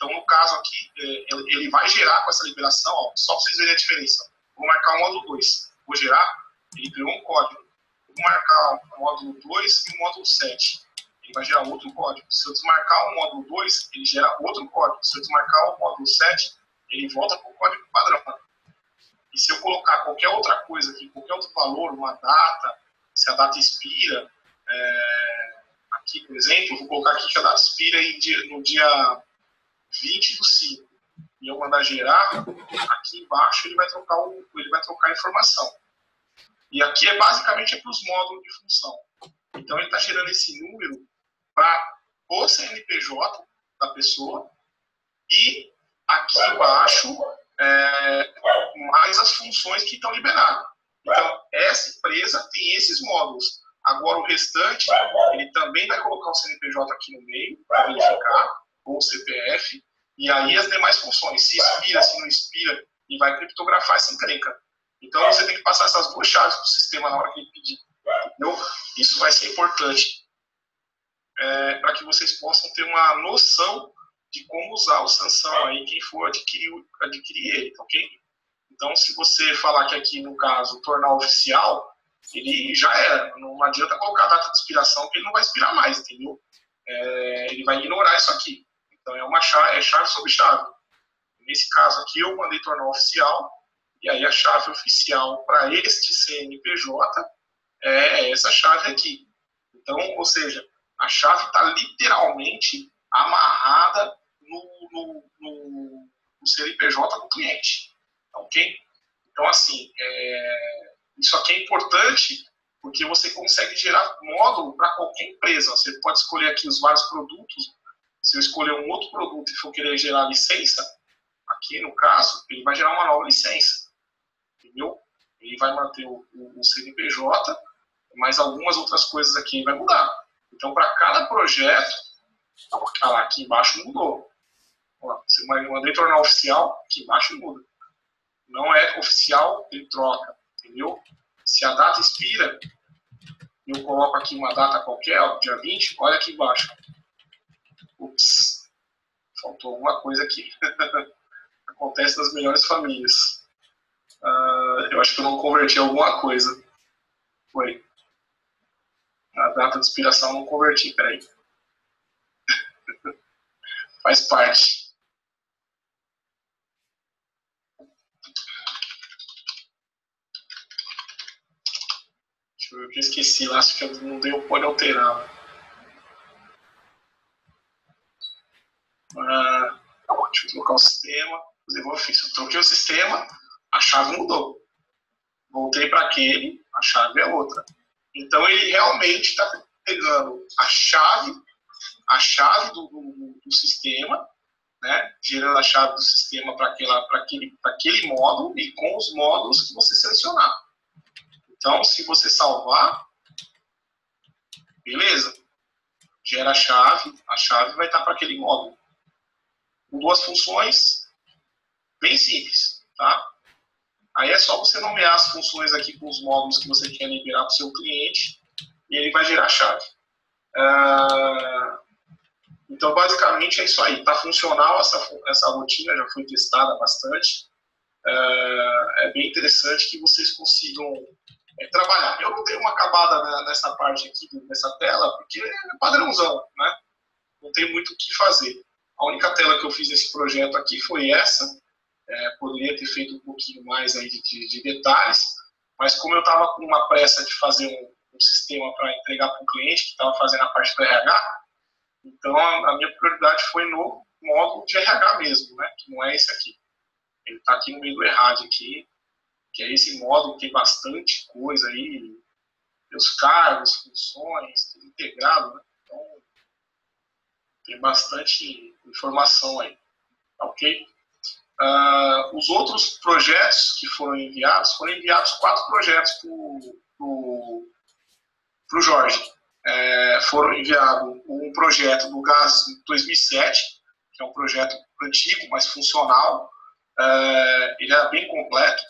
Então, no caso aqui, ele vai gerar com essa liberação, ó, só para vocês verem a diferença. Vou marcar o módulo 2. Vou gerar, ele criou um código. Vou marcar o módulo 2 e o módulo 7. Ele vai gerar outro código. Se eu desmarcar o módulo 2, ele gera outro código. Se eu desmarcar o módulo 7, ele volta para o código padrão. E se eu colocar qualquer outra coisa aqui, qualquer outro valor, uma data, se a data expira, aqui, por exemplo, eu vou colocar aqui que a data expira no dia 20/5. E eu mandar gerar, aqui embaixo ele vai trocar a informação. E aqui basicamente para os módulos de função. Então ele está gerando esse número para o CNPJ da pessoa e aqui embaixo mais as funções que estão liberadas. Então essa empresa tem esses módulos. Agora o restante, ele também vai colocar o CNPJ aqui no meio para verificar, ou o CPF, e aí as demais funções, se expira, se não expira, e vai criptografar essa encrenca. Então você tem que passar essas duas chaves para o sistema na hora que ele pedir. Entendeu? Isso vai ser importante para que vocês possam ter uma noção de como usar o Sansão aí, quem for adquirir ele, ok? Então, se você falar que aqui, no caso, tornar oficial, ele já era. Não adianta colocar a data de expiração, porque ele não vai expirar mais, entendeu? Ele vai ignorar isso aqui. Então, é chave sobre chave. Nesse caso aqui, eu mandei tornar oficial, e aí a chave oficial para este CNPJ é essa chave aqui. Então, ou seja, a chave está literalmente amarrada no CNPJ do cliente. Ok? Então, assim, isso aqui é importante porque você consegue gerar módulo para qualquer empresa. Você pode escolher aqui os vários produtos. Se eu escolher um outro produto e for querer gerar licença, aqui no caso, ele vai gerar uma nova licença. Entendeu? Ele vai manter o CNPJ, mas algumas outras coisas aqui vai mudar. Então, para cada projeto, lá, aqui embaixo mudou. Ó, se eu mandei tornar oficial, aqui embaixo muda. Não é oficial, ele troca. Entendeu? Se a data expira, eu coloco aqui uma data qualquer, ó, dia 20, olha aqui embaixo. Ups, faltou alguma coisa aqui. Acontece nas melhores famílias. Eu acho que eu não converti alguma coisa. Foi. A data de expiração não converti, peraí. Faz parte. Deixa eu ver o que eu esqueci lá, acho que eu não dei o pode alterar. Deixa eu trocar o sistema. Eu troquei o sistema, a chave mudou. Voltei para aquele, a chave é outra. Então ele realmente está pegando a chave do sistema, né, gerando a chave do sistema para aquele módulo e com os módulos que você selecionar. Então, se você salvar, beleza, gera a chave vai estar para aquele módulo. Com duas funções, bem simples, tá? Aí é só você nomear as funções aqui com os módulos que você quer liberar para o seu cliente e ele vai gerar a chave. Então, basicamente, é isso aí. Está funcional essa rotina, já foi testada bastante. É bem interessante que vocês consigam trabalhar. Eu não dei uma acabada nessa parte aqui, nessa tela, porque é padrãozão, né? Não tem muito o que fazer. A única tela que eu fiz nesse projeto aqui foi essa. Poderia ter feito um pouquinho mais aí de detalhes, mas como eu estava com uma pressa de fazer um sistema para entregar para o cliente, que estava fazendo a parte do RH, então a minha prioridade foi no módulo de RH mesmo, né, que não é esse aqui. Ele está aqui no meio do ERRAD aqui, que é esse módulo que tem bastante coisa aí, os cargos, funções, tudo integrado, né? Então tem bastante informação aí, ok? Os outros projetos que foram enviados 4 projetos para o Jorge. Foram enviados um projeto do GAS 2007, que é um projeto antigo, mas funcional. Ele era bem completo.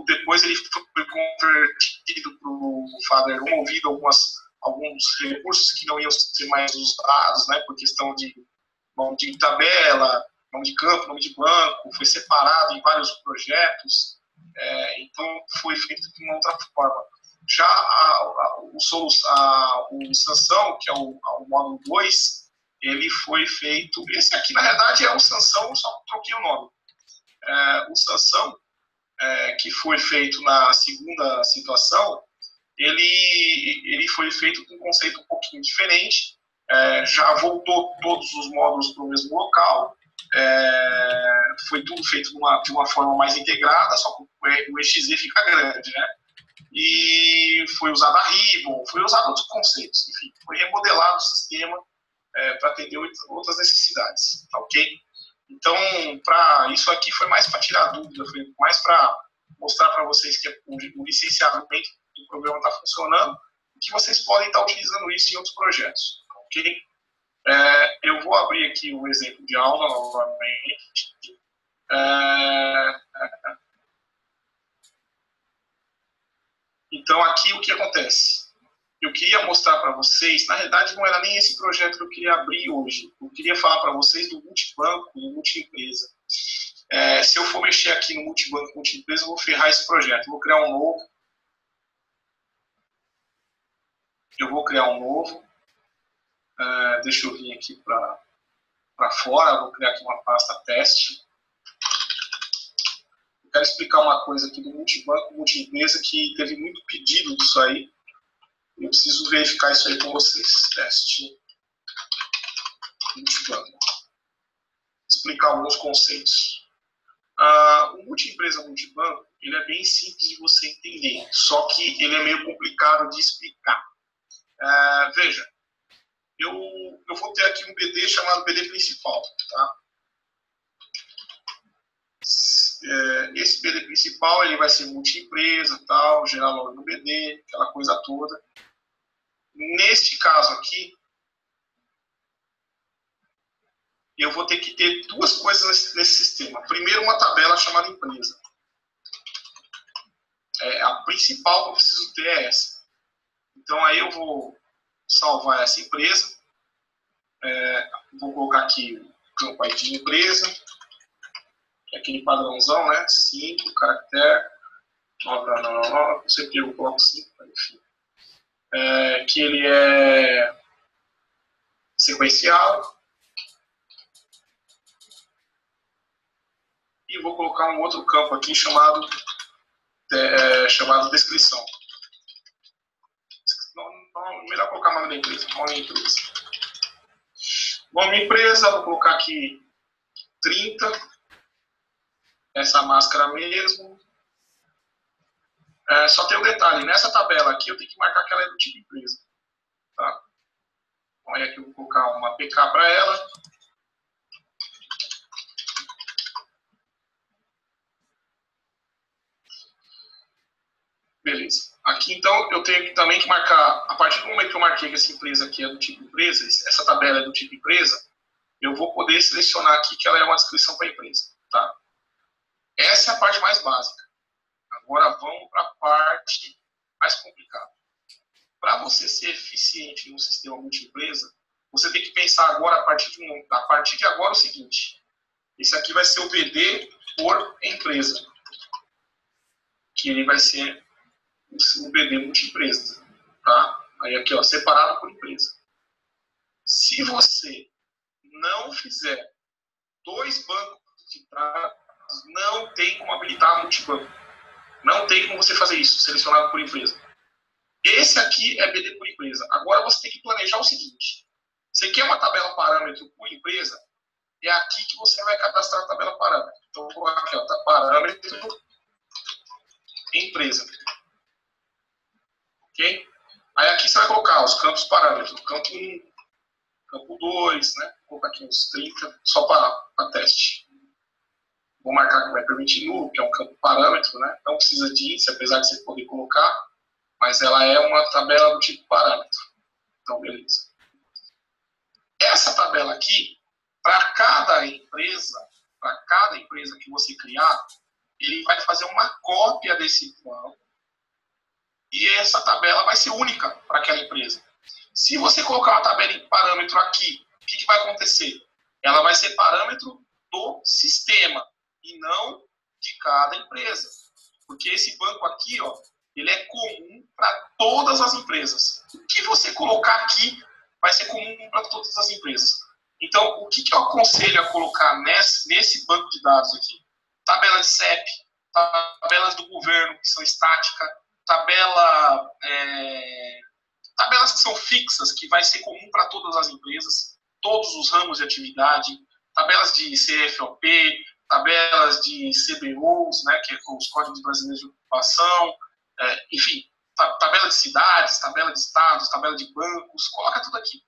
Depois ele foi convertido para o Father 1, ouvido alguns recursos que não iam ser mais usados, né, por questão de nome de tabela, nome de campo, nome de banco, foi separado em vários projetos, então foi feito de uma outra forma. Já o Sansão, que é o módulo 2, ele foi feito... Esse aqui, na verdade, é o Sansão, só troquei o nome. O Sansão, que foi feito na segunda situação, ele foi feito com um conceito um pouquinho diferente, já voltou todos os módulos para o mesmo local, foi tudo feito de uma forma mais integrada, só que o EXE fica grande, né? E foi usado a Ribbon, foi usado outros conceitos, enfim, foi remodelado o sistema para atender outras necessidades, tá ok? Então, isso aqui foi mais para tirar dúvida, foi mais para mostrar para vocês que o licenciamento do programa está funcionando e que vocês podem estar utilizando isso em outros projetos, ok? Eu vou abrir aqui o exemplo de aula novamente. Então, aqui o que acontece? Eu queria mostrar para vocês, na realidade não era nem esse projeto que eu queria abrir hoje. Eu queria falar para vocês do multibanco e multiempresa. Se eu for mexer aqui no multibanco e multiempresa, eu vou ferrar esse projeto. Eu vou criar um novo. Deixa eu vir aqui para fora. Vou criar aqui uma pasta teste. Eu quero explicar uma coisa aqui do multibanco e multiempresa que teve muito pedido disso aí. Eu preciso verificar isso aí com vocês. Teste. Multibanco. Explicar alguns conceitos. O multiempresa multibanco, ele é bem simples de você entender, só que ele é meio complicado de explicar. Veja, eu vou ter aqui um BD chamado BD principal, tá? Esse BD principal ele vai ser multiempresa, tal, gerar logo no BD, aquela coisa toda. Neste caso aqui, eu vou ter que ter duas coisas nesse sistema. Primeiro, uma tabela chamada empresa. A principal que eu preciso ter é essa. Então, aí eu vou salvar essa empresa. Vou colocar aqui o campo ID de empresa, que é aquele padrãozão, né? 5, caractere, 9, sempre eu coloco 5, enfim. Que ele é sequencial. E vou colocar um outro campo aqui chamado descrição. Melhor colocar nome da empresa. Nome da empresa, vou colocar aqui 30. Essa máscara mesmo. Só tem um detalhe, nessa tabela aqui eu tenho que marcar que ela é do tipo empresa. Tá? Então, aí aqui eu vou colocar uma APK para ela. Beleza. Aqui, então, eu tenho também que marcar, a partir do momento que eu marquei que essa empresa aqui é do tipo empresa, essa tabela é do tipo empresa, eu vou poder selecionar aqui que ela é uma descrição para a empresa. Tá? Essa é a parte mais básica. Agora vamos para a parte mais complicada. Para você ser eficiente no sistema multiempresa, você tem que pensar agora, a partir de agora, o seguinte. Esse aqui vai ser o BD por empresa. Que ele vai ser o BD multiempresa. Tá? Aí aqui, ó, separado por empresa. Se você não fizer dois bancos de dados, não tem como habilitar multibanco. Não tem como você fazer isso, selecionado por empresa. Esse aqui é BD por empresa. Agora você tem que planejar o seguinte. Você quer uma tabela parâmetro por empresa, é aqui que você vai cadastrar a tabela parâmetro. Então, vou colocar aqui, ó, tá, parâmetro empresa. Ok? Aí aqui você vai colocar os campos parâmetros. Campo 1, campo 2, né? Vou colocar aqui uns 30, só para teste. Vou marcar que vai permitir nulo, que é um campo parâmetro, né? Não precisa de índice, apesar de você poder colocar, mas ela é uma tabela do tipo parâmetro. Então, beleza. Essa tabela aqui, para cada empresa que você criar, ele vai fazer uma cópia desse plano e essa tabela vai ser única para aquela empresa. Se você colocar uma tabela em parâmetro aqui, o que vai acontecer? ela vai ser parâmetro do sistema e não de cada empresa. Porque esse banco aqui, ó, ele é comum para todas as empresas. O que você colocar aqui vai ser comum para todas as empresas. Então, o que eu aconselho a colocar nesse banco de dados aqui? Tabela de CEP, tabelas do governo que são estáticas, tabelas que são fixas, que vai ser comum para todas as empresas, todos os ramos de atividade, tabelas de CFOP, tabelas de CBOs, né, que é os Códigos Brasileiros de Ocupação, enfim, tabela de cidades, tabela de estados, tabela de bancos, coloca tudo aqui.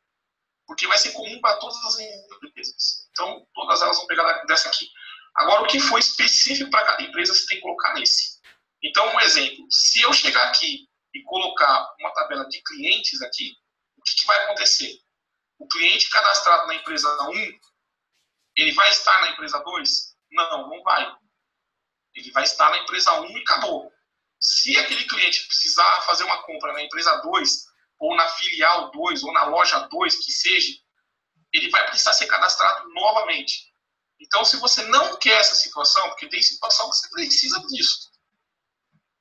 Porque vai ser comum para todas as empresas. Então, todas elas vão pegar dessa aqui. Agora, o que for específico para cada empresa, você tem que colocar nesse. Então, um exemplo, se eu chegar aqui e colocar uma tabela de clientes aqui, o que vai acontecer? O cliente cadastrado na empresa 1, ele vai estar na empresa 2? Não, não vai. Ele vai estar na empresa 1 e acabou. Se aquele cliente precisar fazer uma compra na empresa 2, ou na filial 2, ou na loja 2, que seja, ele vai precisar ser cadastrado novamente. Então, se você não quer essa situação, porque tem situação que você precisa disso.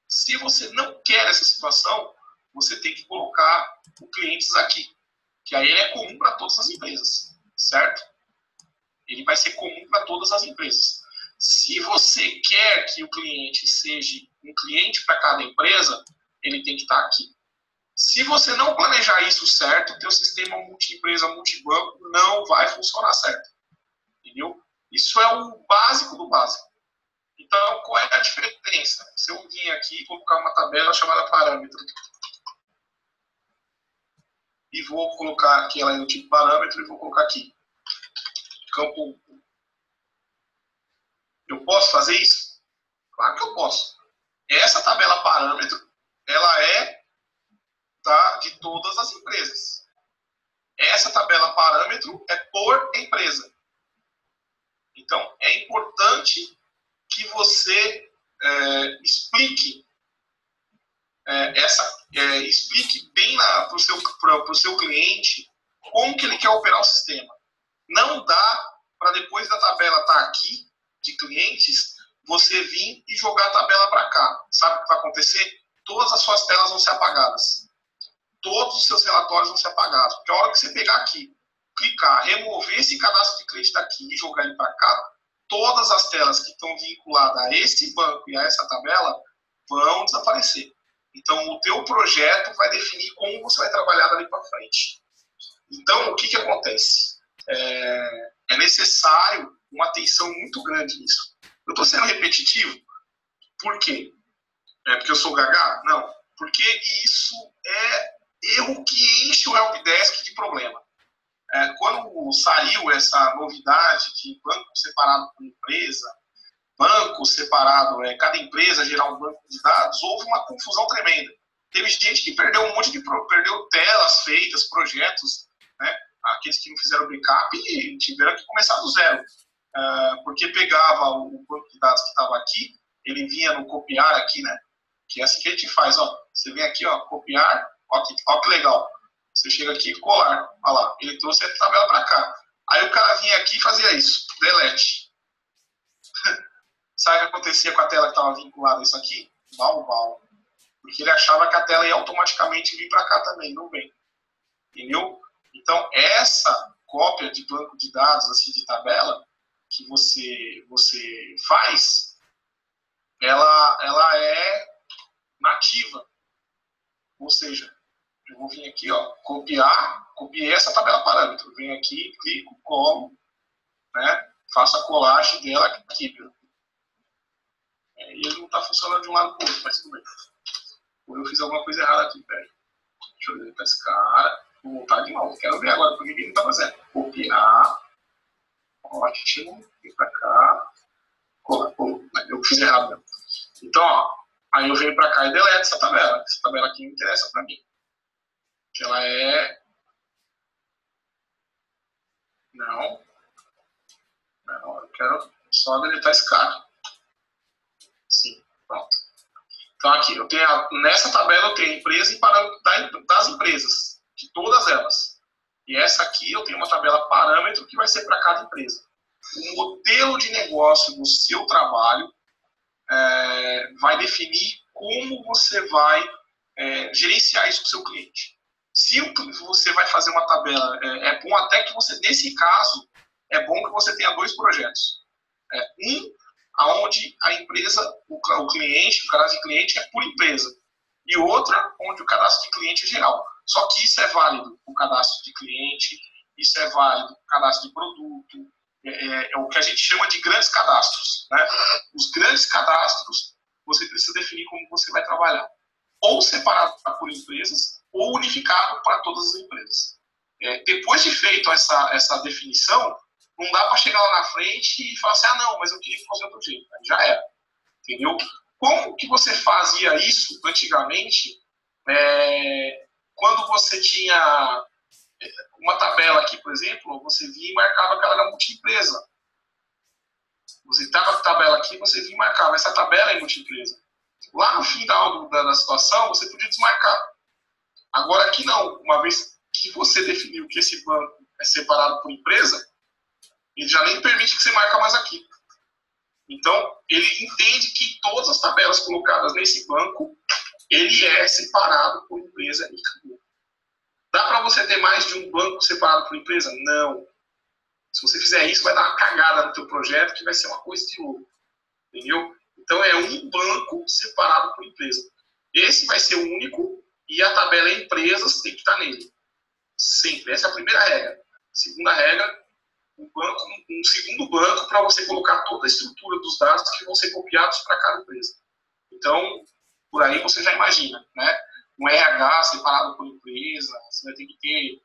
Se você não quer essa situação, você tem que colocar o clientes aqui, que aí ele é comum para todas as empresas, certo? Ele vai ser comum para todas as empresas. Se você quer que o cliente seja um cliente para cada empresa, ele tem que estar aqui. Se você não planejar isso certo, o teu sistema multi-empresa, multibanco não vai funcionar certo. Entendeu? Isso é o básico do básico. Então, qual é a diferença? Se eu vim aqui e colocar uma tabela chamada parâmetro, e vou colocar aqui ela no tipo parâmetro, e vou colocar aqui, campo 1. Eu posso fazer isso? Claro que eu posso. Essa tabela parâmetro, ela é de todas as empresas. Essa tabela parâmetro é por empresa. Então, é importante que você explique explique bem para o seu cliente como que ele quer operar o sistema. Não dá para depois da tabela estar aqui, de clientes, você vir e jogar a tabela para cá. Sabe o que vai acontecer? Todas as suas telas vão ser apagadas. Todos os seus relatórios vão ser apagados. Porque a hora que você pegar aqui, clicar, remover esse cadastro de cliente daqui e jogar ele para cá, todas as telas que estão vinculadas a esse banco e a essa tabela vão desaparecer. Então, o teu projeto vai definir como você vai trabalhar dali para frente. Então, o que acontece? É necessário uma atenção muito grande nisso. Eu estou sendo repetitivo? Por quê? Porque eu sou gaga? Não. Porque isso é erro que enche o helpdesk de problema. Quando saiu essa novidade de banco separado por empresa, banco separado, cada empresa gerar um banco de dados, houve uma confusão tremenda. Teve gente que perdeu perdeu telas feitas, projetos, né? Aqueles que não fizeram backup e tiveram que começar do zero. Porque pegava o banco de dados que estava aqui, ele vinha no copiar aqui, né? Que é assim que a gente faz, ó. Você vem aqui, ó, copiar, ó que legal. Você chega aqui e colar, olha lá, ele trouxe a tabela para cá. Aí o cara vinha aqui e fazia isso, delete. Sabe o que acontecia com a tela que estava vinculada a isso aqui? Mal. Porque ele achava que a tela ia automaticamente vir para cá também, não vem. Entendeu? Então, essa cópia de banco de dados, assim, de tabela, que você faz, ela é nativa. Ou seja, eu vou vir aqui, ó, copiei essa tabela parâmetro. Venho aqui, clico, colo, né? Faço a colagem dela aqui, viu? E ele não está funcionando de um lado para o outro, mas tudo bem. Ou eu fiz alguma coisa errada aqui, peraí. Deixa eu deletar esse cara. Vou voltar de novo. Quero ver agora, porque ninguém está fazendo. Copiar. Ótimo. Vem para cá. Colar. Eu fiz errado mesmo. Então, ó. Aí eu venho para cá e deleto essa tabela. Essa tabela aqui me interessa para mim. Que ela é... Não, eu quero só deletar esse cara. Sim, pronto. Então aqui, nessa tabela eu tenho a empresa e parâmetro das empresas, de todas elas. E essa aqui eu tenho uma tabela parâmetro que vai ser para cada empresa. O modelo de negócio do seu trabalho vai definir como você vai gerenciar isso com o seu cliente. Se você vai fazer uma tabela, é bom até que você, nesse caso, é bom que você tenha 2 projetos. Onde a empresa, o cliente, o cadastro de cliente é por empresa. E outra, onde o cadastro de cliente é geral. Só que isso é válido o cadastro de cliente, isso é válido o cadastro de produto, é o que a gente chama de grandes cadastros. Né? Os grandes cadastros, você precisa definir como você vai trabalhar. Ou separado por empresas, ou unificado para todas as empresas. Depois de feito essa definição, não dá para chegar lá na frente e falar assim, não, mas eu queria que fosse de outro jeito. Já era. Entendeu? Como que você fazia isso antigamente, quando você tinha uma tabela aqui, por exemplo, você via e marcava que ela era multiempresa. Você estava com a tabela aqui, você via e marcava, essa tabela é multiempresa. Lá no final da situação, você podia desmarcar. Agora aqui não. Uma vez que você definiu que esse banco é separado por empresa, ele já nem permite que você marque mais aqui. Então, ele entende que todas as tabelas colocadas nesse banco, ele é separado por empresa e acabou. Dá para você ter mais de um banco separado por empresa? Não. Se você fizer isso, vai dar uma cagada no teu projeto, que vai ser uma coisa de louco. Entendeu? Então, é um banco separado por empresa. Esse vai ser o único e a tabela empresas tem que estar nele. Sempre. Essa é a primeira regra. Segunda regra, um segundo banco para você colocar toda a estrutura dos dados que vão ser copiados para cada empresa. Então, por aí você já imagina, né? Um RH separado por empresa, você vai ter que ter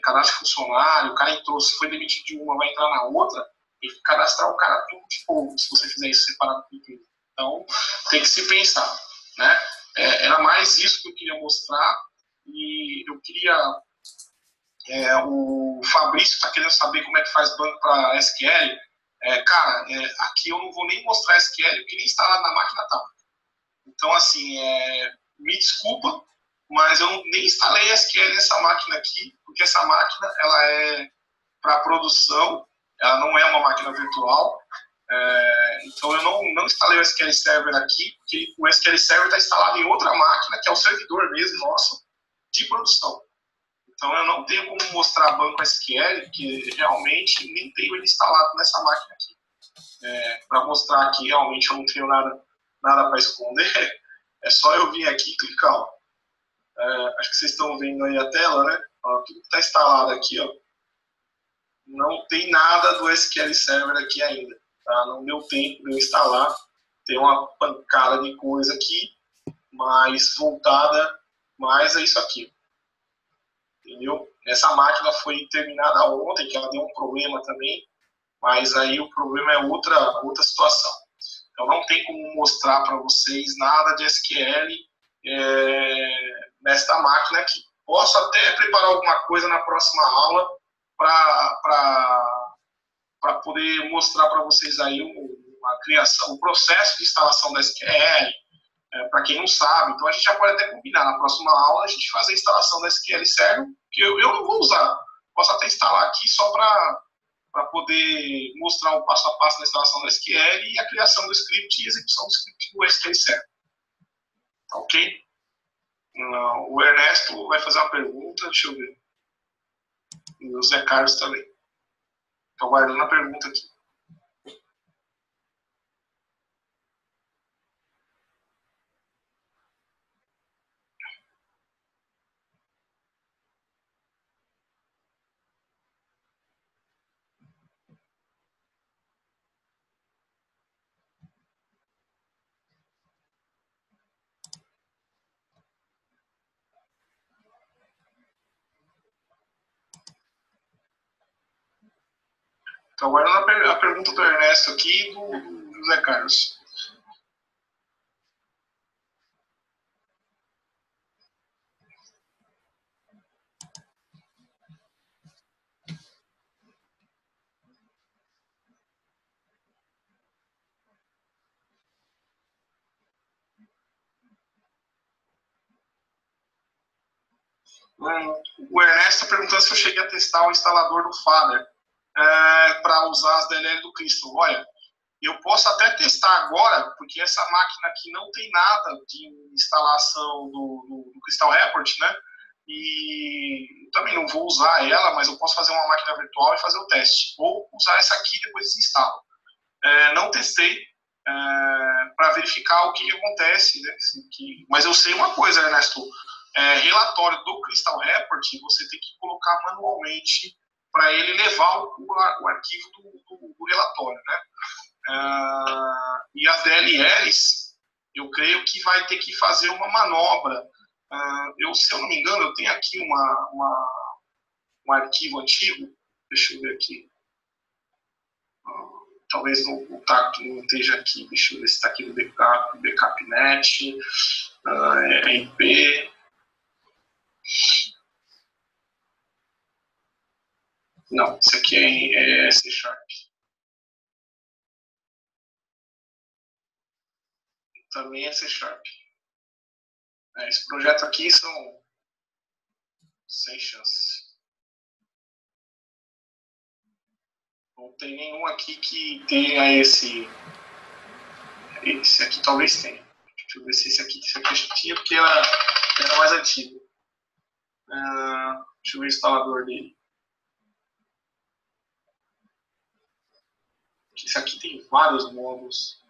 cadastro de funcionário, o cara entrou, se foi demitido de uma, vai entrar na outra, tem que cadastrar o cara tudo de novo, se você fizer isso separado por empresa. Então, tem que se pensar, né? Era mais isso que eu queria mostrar e eu queria... o Fabrício está querendo saber como é que faz banco para SQL. Cara, aqui eu não vou nem mostrar SQL, porque nem instalado na máquina tá. Então, assim, me desculpa, mas eu nem instalei SQL nessa máquina aqui, porque essa máquina ela é para produção, ela não é uma máquina virtual. Então, eu não instalei o SQL Server aqui, porque o SQL Server está instalado em outra máquina, que é o servidor mesmo nosso, de produção. Então, eu não tenho como mostrar banco SQL, porque realmente nem tenho ele instalado nessa máquina aqui. Para mostrar que realmente eu não tenho nada para esconder, é só eu vir aqui e clicar. Ó. Acho que vocês estão vendo aí a tela, né? Ó, tudo que está instalado aqui, ó. Não tem nada do SQL Server aqui ainda. Tá? Não deu tempo de eu instalar. Tem uma pancada de coisa aqui, mas voltada mais a isso aqui. Entendeu? Essa máquina foi terminada ontem, que ela deu um problema também, mas aí o problema é outra situação. Então não tem como mostrar para vocês nada de SQL nesta máquina aqui. Posso até preparar alguma coisa na próxima aula para poder mostrar para vocês aí a criação, o processo de instalação da SQL, para quem não sabe. Então a gente já pode até combinar na próxima aula a gente fazer a instalação da SQL Server, que eu não vou usar. Posso até instalar aqui só para poder mostrar o passo a passo da instalação da SQL e a criação do script e execução do script do SQL Server. Ok? O Ernesto vai fazer uma pergunta, deixa eu ver. E o Zé Carlos também. Estou guardando a pergunta aqui. Estou guardando a pergunta do Ernesto aqui e do José Carlos. O Ernesto está perguntando se eu cheguei a testar o instalador do Father para usar as DLL do Crystal. Olha, eu posso até testar agora, porque essa máquina aqui não tem nada de instalação do Crystal Report, né? E eu também não vou usar ela, mas eu posso fazer uma máquina virtual e fazer o teste. Ou usar essa aqui e depois desinstalo. Não testei para verificar o que acontece, né? Mas eu sei uma coisa, Ernesto. Relatório do Crystal Report, você tem que colocar manualmente para ele levar o arquivo do relatório, né? E as DLLs, eu creio que vai ter que fazer uma manobra. Se eu não me engano, eu tenho aqui um arquivo antigo, deixa eu ver aqui. Talvez o TAC não esteja aqui, deixa eu ver se está aqui no BackupNet, IP. Não, isso aqui é C#. Também é C#. Esse projeto aqui são sem chance. Não tem nenhum aqui que tenha esse. Esse aqui talvez tenha. Deixa eu ver se esse aqui tinha, porque era mais antigo. Deixa eu ver o instalador dele. Esse aqui tem vários módulos.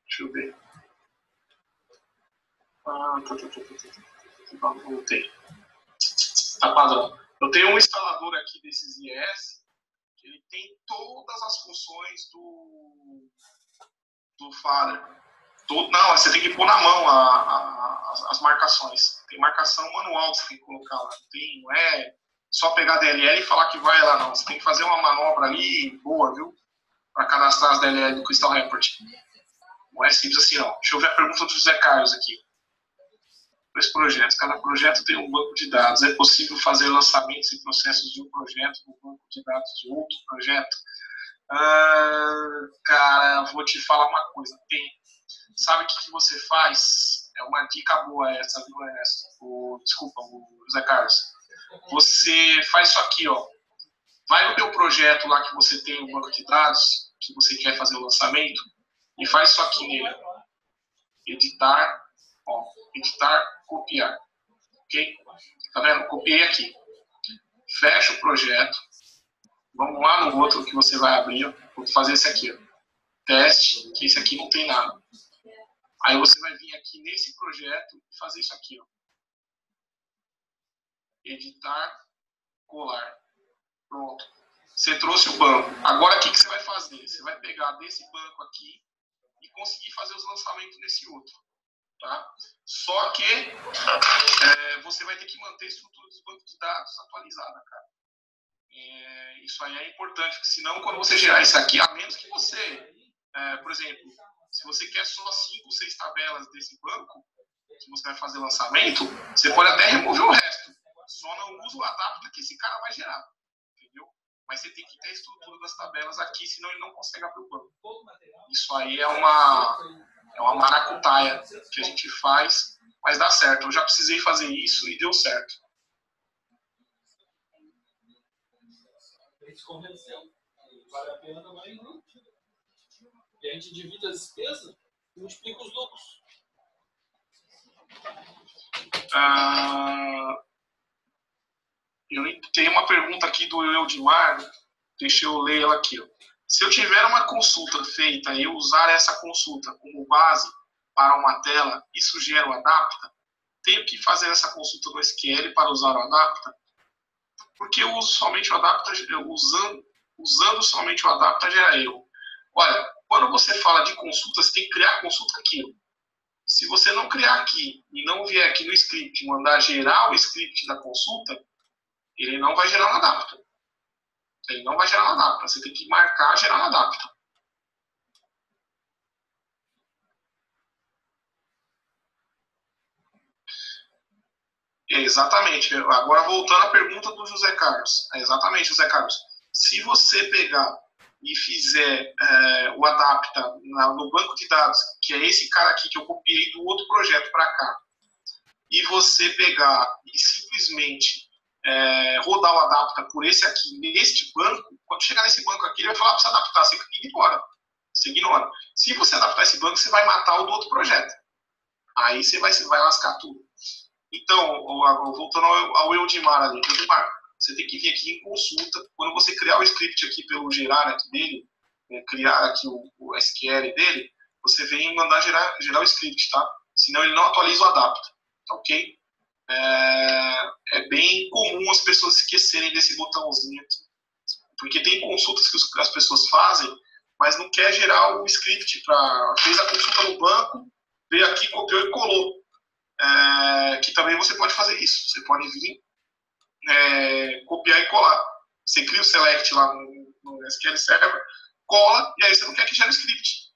Deixa eu ver. Voltei. Tá padrão. Eu tenho um instalador aqui desses IES, que ele tem todas as funções do Father. Não, você tem que pôr na mão as marcações. Tem marcação manual que você tem que colocar lá. Não é só pegar a DLL e falar que vai lá, não. Você tem que fazer uma manobra ali boa, viu? Para cadastrar as DLL do Crystal Report. Não é simples assim, não. Deixa eu ver a pergunta do José Carlos aqui. 2 projetos. Cada projeto tem um banco de dados. É possível fazer lançamentos e processos de um projeto no banco de dados de outro projeto? Cara, vou te falar uma coisa. Tem. Sabe o que você faz? É uma dica boa essa, viu, Ernesto? Desculpa, o José Carlos. Você faz isso aqui, ó. Vai no teu projeto lá que você tem o banco de dados, que você quer fazer o lançamento, e faz isso aqui nele. Editar, ó. Editar, copiar. Ok? Tá vendo? Copiei aqui. Fecha o projeto. Vamos lá no outro que você vai abrir. Ó. Vou fazer esse aqui, ó. Teste, que esse aqui não tem nada. Aí você vai vir aqui nesse projeto e fazer isso aqui, ó. Editar, colar. Pronto. Você trouxe o banco. Agora o que você vai fazer? Você vai pegar desse banco aqui e conseguir fazer os lançamentos nesse outro. Tá? Só que você vai ter que manter a estrutura dos bancos de dados atualizada, cara. Isso aí é importante, porque senão quando você gerar isso aqui, a menos que você, por exemplo, se você quer só 5 ou 6 tabelas desse banco, que você vai fazer lançamento, você pode até remover o resto. Só não usa o adapter que esse cara vai gerar. Entendeu? Mas você tem que ter a estrutura das tabelas aqui, senão ele não consegue abrir o banco. Isso aí é uma maracutaia que a gente faz, mas dá certo. Eu já precisei fazer isso e deu certo. A gente convenceu. Vale a pena, mas não. E a gente divide as despesas e multiplica os lucros. Eu tenho uma pergunta aqui do Eudimar. Deixa eu ler ela aqui. Ó. Se eu tiver uma consulta feita e eu usar essa consulta como base para uma tela, isso gera o adapta? Tenho que fazer essa consulta no SQL para usar o adapta? Porque eu uso somente o adapta, usando somente o adapta gera erro. Olha, quando você fala de consulta, você tem que criar a consulta aqui. Ó. Se você não criar aqui e não vier aqui no script mandar gerar o script da consulta, ele não vai gerar um adapta. Ele não vai gerar um adapta. Você tem que marcar gerar um adapta. Exatamente. Agora, voltando à pergunta do José Carlos. Exatamente, José Carlos. Se você pegar e fizer o adapta no banco de dados, que é esse cara aqui que eu copiei do outro projeto para cá, e você pegar e simplesmente rodar o adapta por esse aqui, neste banco, quando chegar nesse banco aqui, ele vai falar para você adaptar, você ignora. Você ignora. Se você adaptar esse banco, você vai matar o do outro projeto. Aí você vai lascar tudo. Então, voltando ao Eudimar ali. Eudimar, você tem que vir aqui em consulta. Quando você criar o script aqui pelo gerar aqui dele, criar aqui o SQL dele, você vem mandar gerar o script, tá? Senão ele não atualiza o adapta, tá ok? É bem comum as pessoas esquecerem desse botãozinho aqui. Porque tem consultas que as pessoas fazem, mas não quer gerar o script fez a consulta no banco, veio aqui, copiou e colou. Que também você pode fazer isso. Você pode vir, copiar e colar. Você cria o select lá no SQL Server, cola, e aí você não quer que gere o script.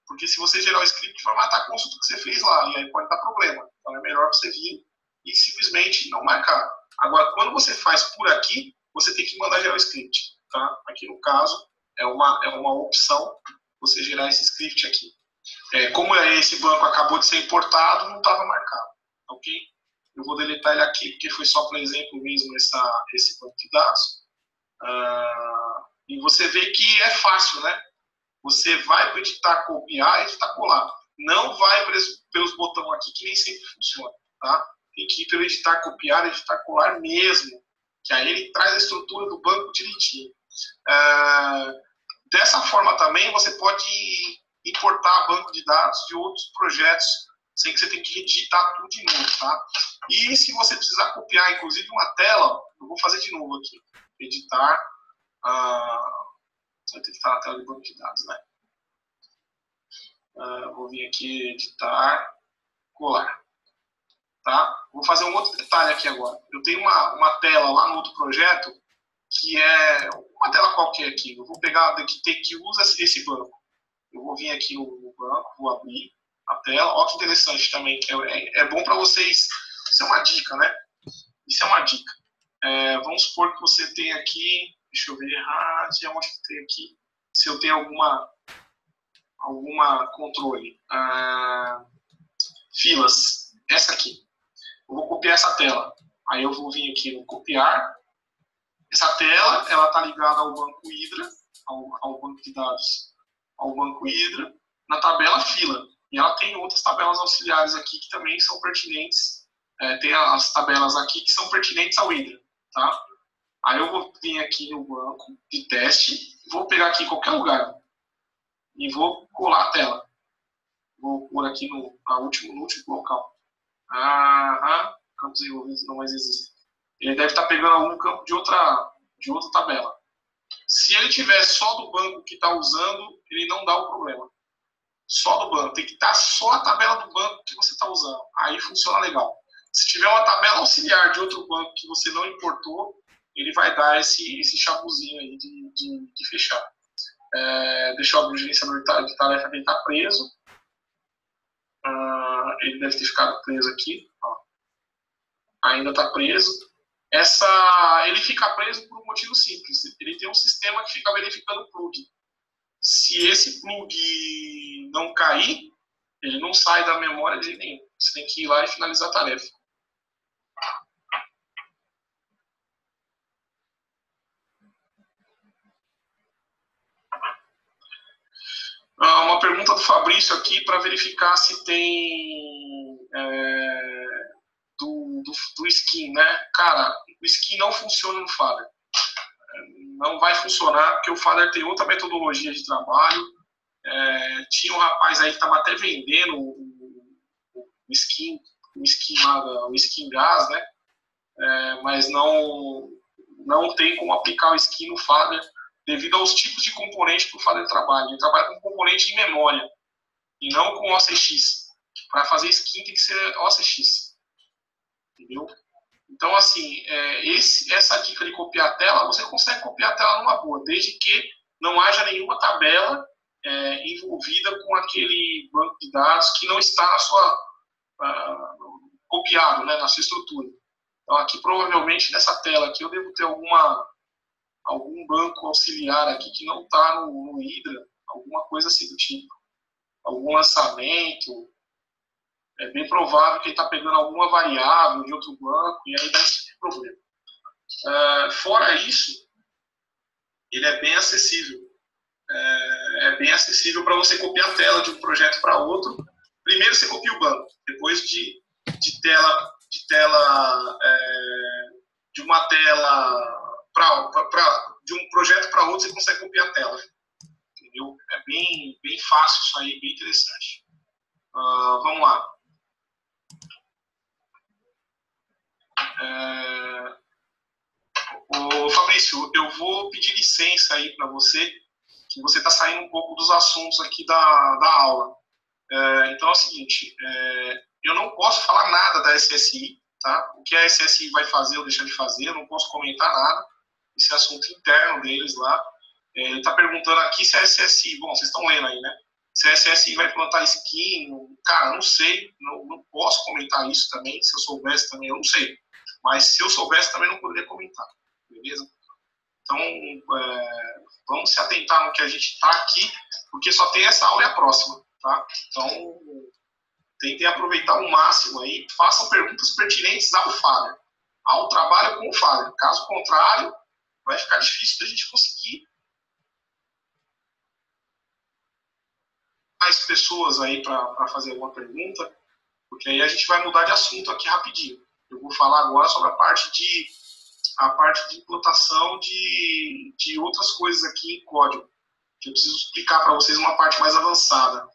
Porque se você gerar o script, vai matar a consulta que você fez lá, e aí pode dar problema. Então é melhor você vir e simplesmente não marcar. Agora, quando você faz por aqui, você tem que mandar gerar o script. Tá? Aqui no caso, é uma opção você gerar esse script aqui. Como esse banco acabou de ser importado, não estava marcado. Ok? Eu vou deletar ele aqui, porque foi só para exemplo mesmo esse banco de dados. E você vê que é fácil, né? Você vai para editar, copiar e editar, colar. Não vai pelos botões aqui, que nem sempre funciona. Tá? Tem que ir pelo editar, copiar, editar, colar mesmo. Que aí ele traz a estrutura do banco direitinho. Dessa forma também, você pode importar banco de dados de outros projetos, sem que você tenha que digitar tudo de novo, tá? E se você precisar copiar, inclusive, uma tela, eu vou fazer de novo aqui. Editar, vai ter que estar na tela de banco de dados, né? Vou vir aqui, editar, colar. Tá? Vou fazer um outro detalhe aqui agora. Eu tenho uma tela lá no outro projeto, que é uma tela qualquer aqui. Eu vou pegar daqui, que usa esse banco. Eu vou vir aqui no banco, vou abrir a tela. Olha que interessante também. É bom para vocês. Isso é uma dica, né? Isso é uma dica. Vamos supor que você tem aqui. Deixa eu ver. Onde que tem aqui? Se eu tenho alguma controle. Filas. Essa aqui. Eu vou copiar essa tela. Aí eu vou vir aqui no copiar. Essa tela, ela está ligada ao banco Hydra, ao banco de dados, ao banco Hydra, na tabela fila. E ela tem outras tabelas auxiliares aqui que também são pertinentes. Tem as tabelas aqui que são pertinentes ao Hydra. Tá? Aí eu vou vir aqui no banco de teste, vou pegar aqui em qualquer lugar e vou colar a tela. Vou pôr aqui no último local. Campos desenvolvidos não mais existem. Ele deve estar pegando algum campo de outra tabela. Se ele tiver só do banco que está usando, ele não dá o problema. Só do banco. Tem que estar só a tabela do banco que você está usando. Aí funciona legal. Se tiver uma tabela auxiliar de outro banco que você não importou, ele vai dar esse chabuzinho aí de fechar. Deixa eu abrir o gerenciador de tarefa, ele está preso. Ele deve ter ficado preso aqui. Ó. Ainda está preso. Ele fica preso por um motivo simples. Ele tem um sistema que fica verificando o plug. Se esse plug não cair, ele não sai da memória de jeito nenhum. Você tem que ir lá e finalizar a tarefa. Uma pergunta do Fabrício aqui para verificar se tem do skin, né? Cara, o skin não funciona no Father. Não vai funcionar, porque o Father tem outra metodologia de trabalho. Tinha um rapaz aí que estava até vendendo o skin lá, o skin gás, né? Mas não tem como aplicar o skin no Father devido aos tipos de componente que o Father trabalha. Ele trabalha com componente em memória e não com OCX. Para fazer skin tem que ser OCX. Entendeu? Então, assim, essa dica de copiar a tela, você consegue copiar a tela numa boa, desde que não haja nenhuma tabela envolvida com aquele banco de dados que não está na sua copiado, né, na sua estrutura. Então, aqui, provavelmente, nessa tela aqui, eu devo ter algum banco auxiliar aqui que não está no Hydra, alguma coisa assim do tipo. Algum lançamento. É bem provável que ele está pegando alguma variável de outro banco e aí dá esse problema. Fora isso, ele é bem acessível. É bem acessível para você copiar a tela de um projeto para outro. Primeiro você copia o banco, depois de uma tela de um projeto para outro, você consegue copiar a tela. Entendeu? É bem fácil isso aí, bem interessante. Vamos lá. Fabrício, eu vou pedir licença aí para você, que você está saindo um pouco dos assuntos aqui da aula. Então é o seguinte, eu não posso falar nada da SSI, tá? O que a SSI vai fazer ou deixar de fazer, eu não posso comentar nada. Esse é assunto interno deles lá. Ele está perguntando aqui se a SSI, bom, vocês estão lendo aí, né? Se a SSI vai plantar skin, cara, não sei, não posso comentar isso também. Se eu soubesse também, eu não sei. Mas se eu soubesse também não poderia comentar, beleza? Então, vamos se atentar no que a gente está aqui, porque só tem essa aula e a próxima, tá? Então, tentem aproveitar o máximo aí, façam perguntas pertinentes ao Fábio, ao trabalho com o Fábio. Caso contrário, vai ficar difícil da gente conseguir mais pessoas aí para fazer alguma pergunta, porque aí a gente vai mudar de assunto aqui rapidinho. Eu vou falar agora sobre a parte de implantação de outras coisas aqui em código, que eu preciso explicar para vocês uma parte mais avançada.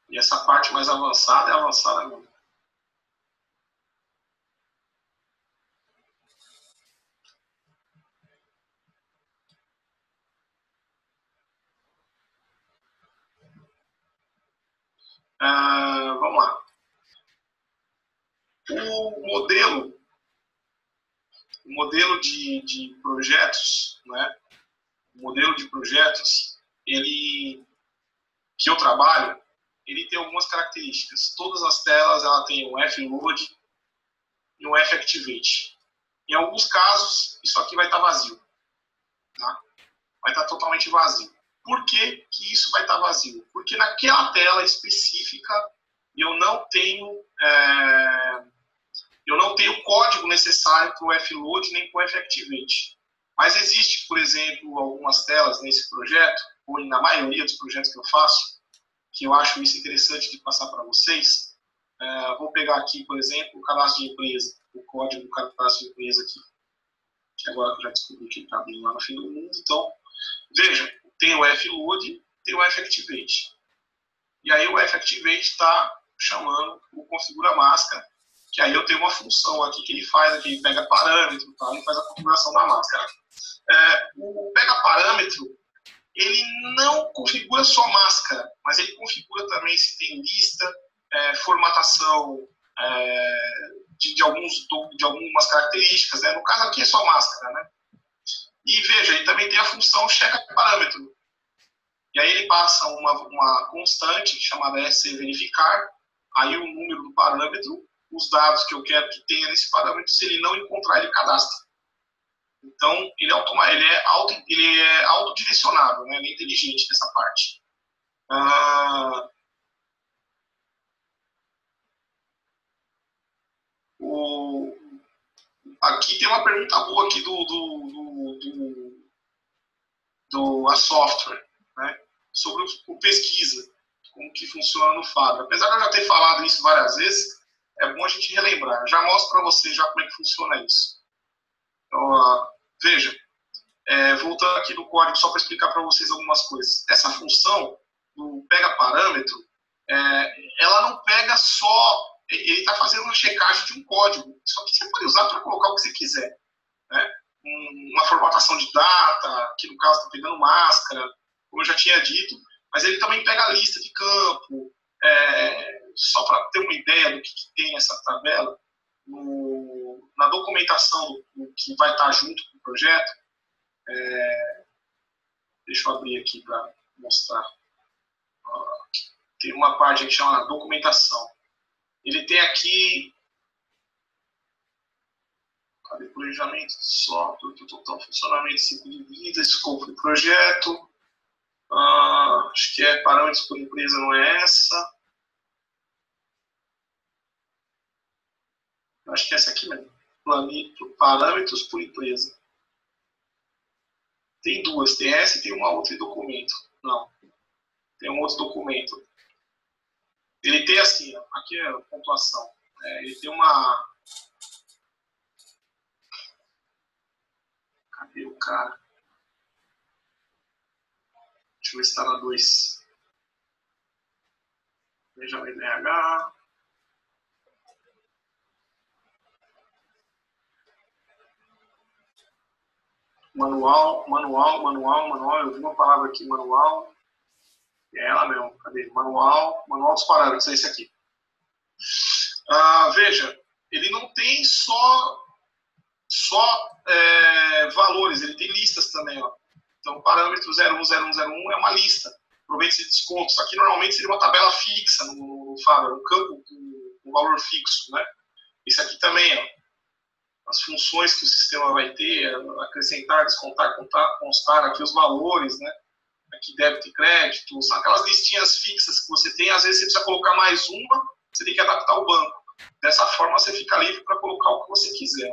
E essa parte mais avançada é avançada mesmo. Vamos lá. O modelo de projetos, né? O modelo de projetos, que eu trabalho, ele tem algumas características. Todas as telas ela tem um Fload e um Factivate. Em alguns casos, isso aqui vai estar vazio. Tá? Vai estar totalmente vazio. Por que isso vai estar vazio? Porque naquela tela específica eu não tenho o código necessário para o Fload nem para o Factivate. Mas existe, por exemplo, algumas telas nesse projeto, ou na maioria dos projetos que eu faço, que eu acho isso interessante de passar para vocês. Vou pegar aqui, por exemplo, o cadastro de empresa, o código do cadastro de empresa aqui, que agora eu já descobri que ele está bem lá no fim do mundo. Então, veja, tem o Fload, tem o Factivate. E aí o Factivate está chamando o configura máscara, que aí eu tenho uma função aqui que ele faz, aqui ele pega parâmetro, tá? Ele faz a configuração da máscara. O pega parâmetro, ele não configura só máscara, mas ele configura também se tem lista, formatação de algumas características, né? No caso aqui é só máscara, né? E veja, ele também tem a função checa parâmetro. E aí ele passa uma constante chamada SVerificar, aí o número do parâmetro, os dados que eu quero que tenha nesse parâmetro, se ele não encontrar, ele cadastra. Então, ele é autodirecionável, né? Ele é inteligente nessa parte. Aqui tem uma pergunta boa aqui do A Software, né? Sobre o pesquisa, como que funciona no Fábio. Apesar de eu já ter falado isso várias vezes, é bom a gente relembrar. Eu já mostro para vocês já como é que funciona isso. Então, veja, voltando aqui no código só para explicar para vocês algumas coisas. Essa função do pega parâmetro, ela não pega só, ele está fazendo uma checagem de um código, só que você pode usar para colocar o que você quiser, né? Uma formatação de data, que no caso está pegando máscara, como eu já tinha dito, mas ele também pega a lista de campo, só para ter uma ideia do que tem essa tabela, na documentação do que vai estar junto com o projeto. Deixa eu abrir aqui para mostrar. tem uma parte que chama documentação. Ele tem aqui, cadê planejamento de software, total funcionamento, ciclo de vida, escopo do projeto, acho que é parâmetros por empresa, não é essa. Acho que é essa aqui mesmo, parâmetros por empresa. Tem duas, tem essa e tem uma outra documento. Não, tem um outro documento. Ele tem assim, ó, aqui é a pontuação. Ele tem uma... Cadê o cara? Deixa eu ver se está na 2. Veja o RH. Manual. Eu vi uma palavra aqui, manual. É ela mesmo. Cadê? Manual dos parâmetros, é esse aqui. Veja, ele não tem só valores, ele tem listas também, ó. Então, parâmetro 010101 é uma lista. Proveitos e descontos. Aqui normalmente seria uma tabela fixa no Fábio, um campo com valor fixo, né? Esse aqui também, ó. As funções que o sistema vai ter, acrescentar, descontar, contar, constar, aqui os valores, né? Aqui débito e crédito, são aquelas listinhas fixas que você tem, às vezes você precisa colocar mais uma, você tem que adaptar o banco. Dessa forma você fica livre para colocar o que você quiser.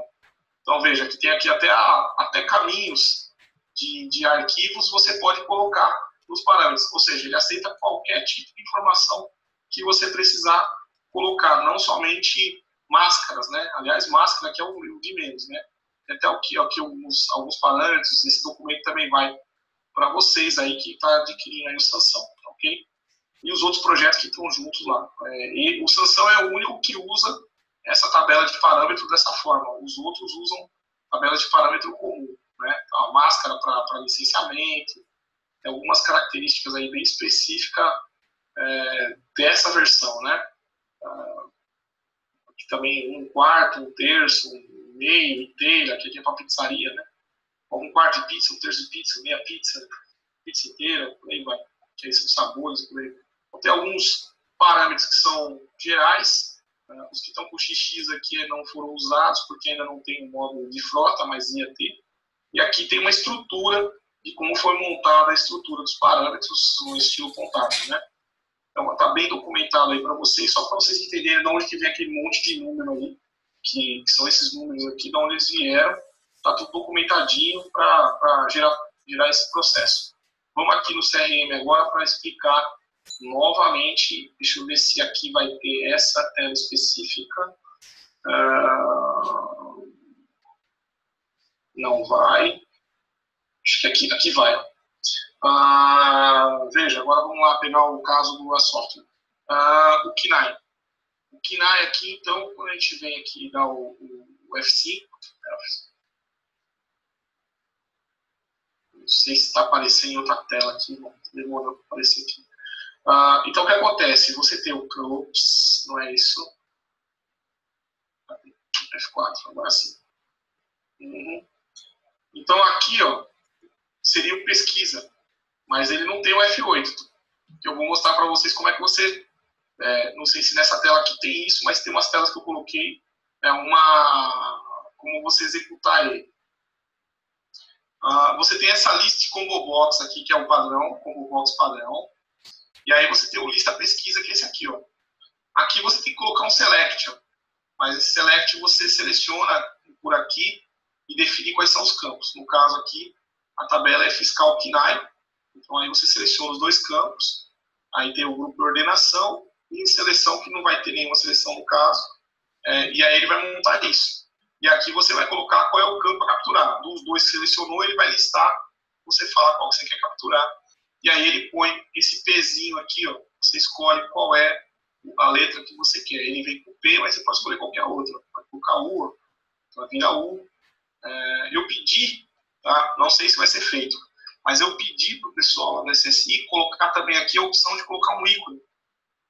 Então veja, que tem aqui até caminhos de arquivos você pode colocar nos parâmetros, ou seja, ele aceita qualquer tipo de informação que você precisar colocar, não somente máscaras, né? Aliás, máscara que é o de menos, né? Até aqui alguns parâmetros, esse documento também vai para vocês aí que está adquirindo aí o Sansão, ok? E os outros projetos que estão juntos lá. E o Sansão é o único que usa essa tabela de parâmetro dessa forma. Os outros usam tabela de parâmetro comum, né? A máscara para licenciamento, tem algumas características aí bem específicas dessa versão, né? Aqui também 1/4, 1/3, 1/2, inteira, que aqui é para pizzaria, né? 1/4 de pizza, 1/3 de pizza, meia pizza, pizza inteira, por aí vai. Que aí são sabores, por aí. Então, tem alguns parâmetros que são gerais, os que estão com XX aqui não foram usados, porque ainda não tem um módulo de frota, mas ia ter. E aqui tem uma estrutura de como foi montada a estrutura dos parâmetros no estilo contábil, né? Então, está bem documentado aí para vocês, só para vocês entenderem de onde que vem aquele monte de número aí, que são esses números aqui, de onde eles vieram. Está tudo documentadinho para gerar esse processo. Vamos aqui no CRM agora para explicar novamente. Deixa eu ver se aqui vai ter essa tela específica. Não vai. Acho que aqui vai. Veja, agora vamos lá pegar o caso do software. O KNAI. O KNAI aqui, então, quando a gente vem aqui e dá o F5, não sei se está aparecendo em outra tela aqui, não demorou para aparecer aqui. Então, o que acontece? Você tem o CROPS, não é isso? F4, agora sim. Então, aqui, ó, seria o pesquisa, mas ele não tem o F8. Eu vou mostrar para vocês como é que você... não sei se nessa tela aqui tem isso, mas tem umas telas que eu coloquei, como você executar ele. Você tem essa list combo box aqui, que é o padrão, combo box padrão. E aí você tem o lista pesquisa, que é esse aqui, ó. Aqui você tem que colocar um select, ó. Mas esse select você seleciona por aqui e define quais são os campos. No caso aqui, a tabela é fiscal KNAI. Então aí você seleciona os dois campos. Aí tem o grupo de ordenação e seleção, que não vai ter nenhuma seleção no caso. E aí ele vai montar isso. E aqui você vai colocar qual é o campo a capturar. Dos dois que selecionou, ele vai listar. Você fala qual você quer capturar. E aí ele põe esse Pzinho aqui, ó. Você escolhe qual é a letra que você quer. Ele vem com P, mas você pode escolher qualquer outra. Pode colocar U, ó. Vai virar U. Eu pedi, tá? Não sei se vai ser feito, mas eu pedi para o pessoal da SSI colocar também aqui a opção de colocar um ícone.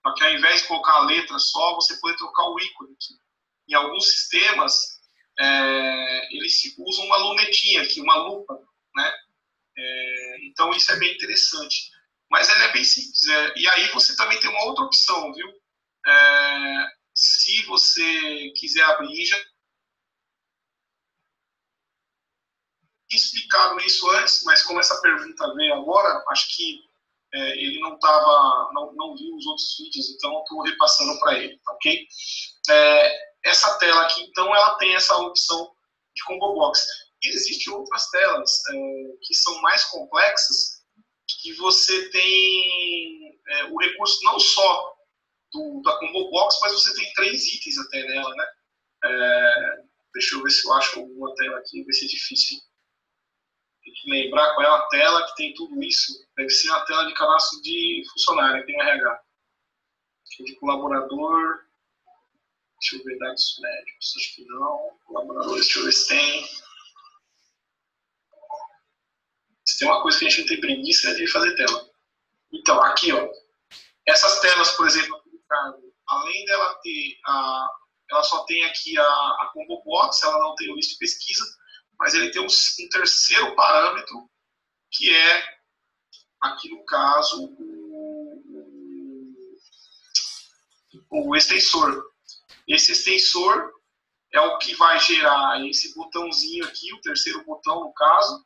Para que ao invés de colocar a letra só, você pode trocar o ícone aqui. Em alguns sistemas, eles usam uma lunetinha aqui, uma lupa, né? Então isso é bem interessante. Mas ele é bem simples. E aí você também tem uma outra opção, viu? Se você quiser abrir, já explicado isso antes, mas como essa pergunta veio agora, acho que ele não viu os outros vídeos, então estou repassando para ele, tá ok? Essa tela aqui, então, ela tem essa opção de combo box. E existem outras telas que são mais complexas, que você tem o recurso não só da combo box, mas você tem 3 itens até nela, né? Deixa eu ver se eu acho alguma tela aqui, vai ser difícil. Tem que lembrar qual é a tela que tem tudo isso. Deve ser a tela de cadastro de funcionário, aqui no RH. De colaborador. Deixa eu ver dados médicos. Acho que não. Colaboradores, deixa eu ver se tem. Se tem uma coisa que a gente não tem preguiça é de fazer tela. Então, aqui, ó. Essas telas, por exemplo, aqui do cargo, além dela ter ela só tem aqui a combo box, ela não tem o lista de pesquisa, mas ele tem um terceiro parâmetro, que é, aqui no caso, o extensor. Esse extensor é o que vai gerar esse botãozinho aqui, o terceiro botão no caso,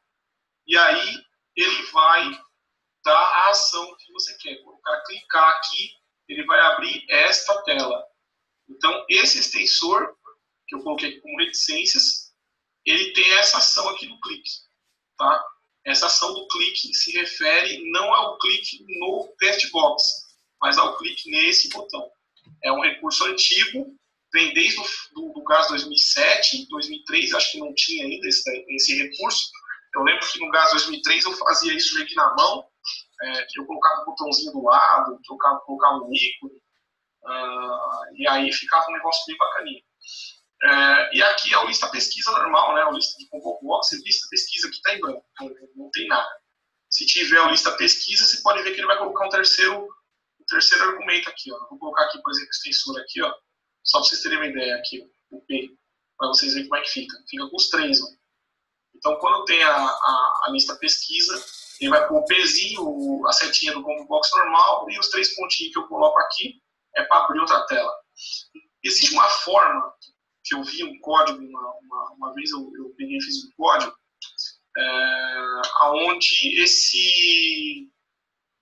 e aí ele vai dar a ação que você quer. Quando o cara clicar aqui, ele vai abrir esta tela. Então, esse extensor, que eu coloquei aqui como reticências, ele tem essa ação aqui do clique, tá? Essa ação do clique se refere não ao clique no test box, mas ao clique nesse botão. É um recurso antigo, vem desde o GAS 2007, 2003, acho que não tinha ainda esse recurso. Eu lembro que no GAS 2003 eu fazia isso aqui na mão, eu colocava o botãozinho do lado, colocava um ícone, e aí ficava um negócio bem bacaninha. E aqui é o lista pesquisa normal, né? O lista de combo box e lista pesquisa que está em branco, não tem nada. Se tiver o lista pesquisa, você pode ver que ele vai colocar um terceiro argumento aqui, ó. Vou colocar aqui, por exemplo, o extensor aqui, ó, só para vocês terem uma ideia aqui, o P, para vocês verem como é que fica. Fica com os 3, ó. Então, quando tem a lista pesquisa, ele vai pôr o Pzinho, a setinha do combo box normal e os 3 pontinhos que eu coloco aqui é para abrir outra tela. Existe uma forma que eu vi um código, uma vez eu peguei e fiz um código, onde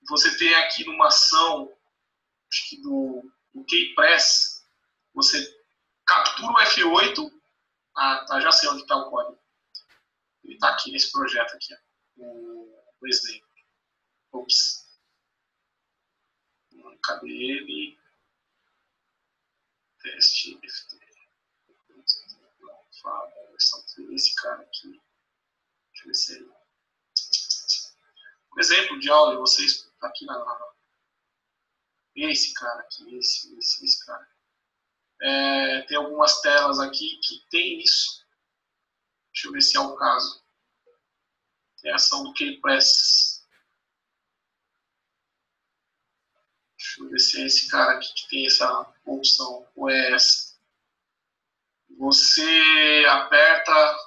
você tem aqui numa ação, acho que do keypress, você captura o F8, tá, já sei onde está o código. Ele está aqui nesse projeto aqui, o exemplo. Ops. Cadê ele? Teste FT. Esse cara aqui. Deixa eu ver se ele. Um exemplo de aula de vocês aqui esse cara aqui, esse cara. Tem algumas telas aqui que tem isso. Deixa eu ver se é o caso. Tem a ação do keypress. Deixa eu ver se é esse cara aqui que tem essa opção. Ou é essa. Você aperta.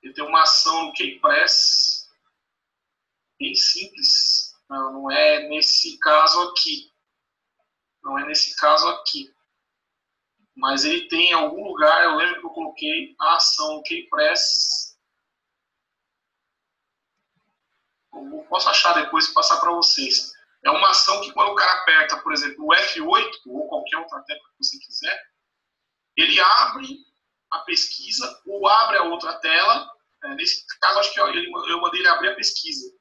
Ele tem uma ação no keypress bem simples. Não é nesse caso aqui. Não é nesse caso aqui. Mas ele tem em algum lugar, eu lembro que eu coloquei a ação no keypress. Eu posso achar depois e passar para vocês. É uma ação que quando o cara aperta, por exemplo, o F8 ou qualquer outra tecla que você quiser, ele abre a pesquisa ou abre a outra tela. Nesse caso, acho que eu mandei ele abrir a pesquisa.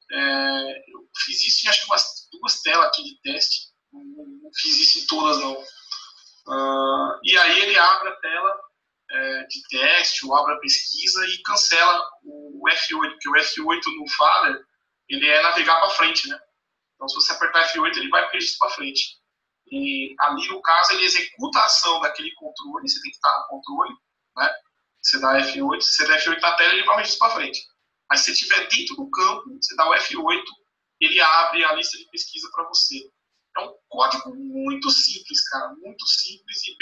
Eu fiz isso em acho que umas 2 telas aqui de teste. Não fiz isso em todas, não. E aí ele abre a tela de teste ou abre a pesquisa e cancela o F8, porque o F8 no Father, ele é navegar para frente, né? Então, se você apertar F8, ele vai para o registro para frente. E ali, no caso, ele executa a ação daquele controle, você tem que estar no controle, né? Você dá F8, se você der F8 na tela, ele vai para o registro para frente. Mas se você estiver dentro do campo, você dá o F8, ele abre a lista de pesquisa para você. É um código muito simples, cara, muito simples e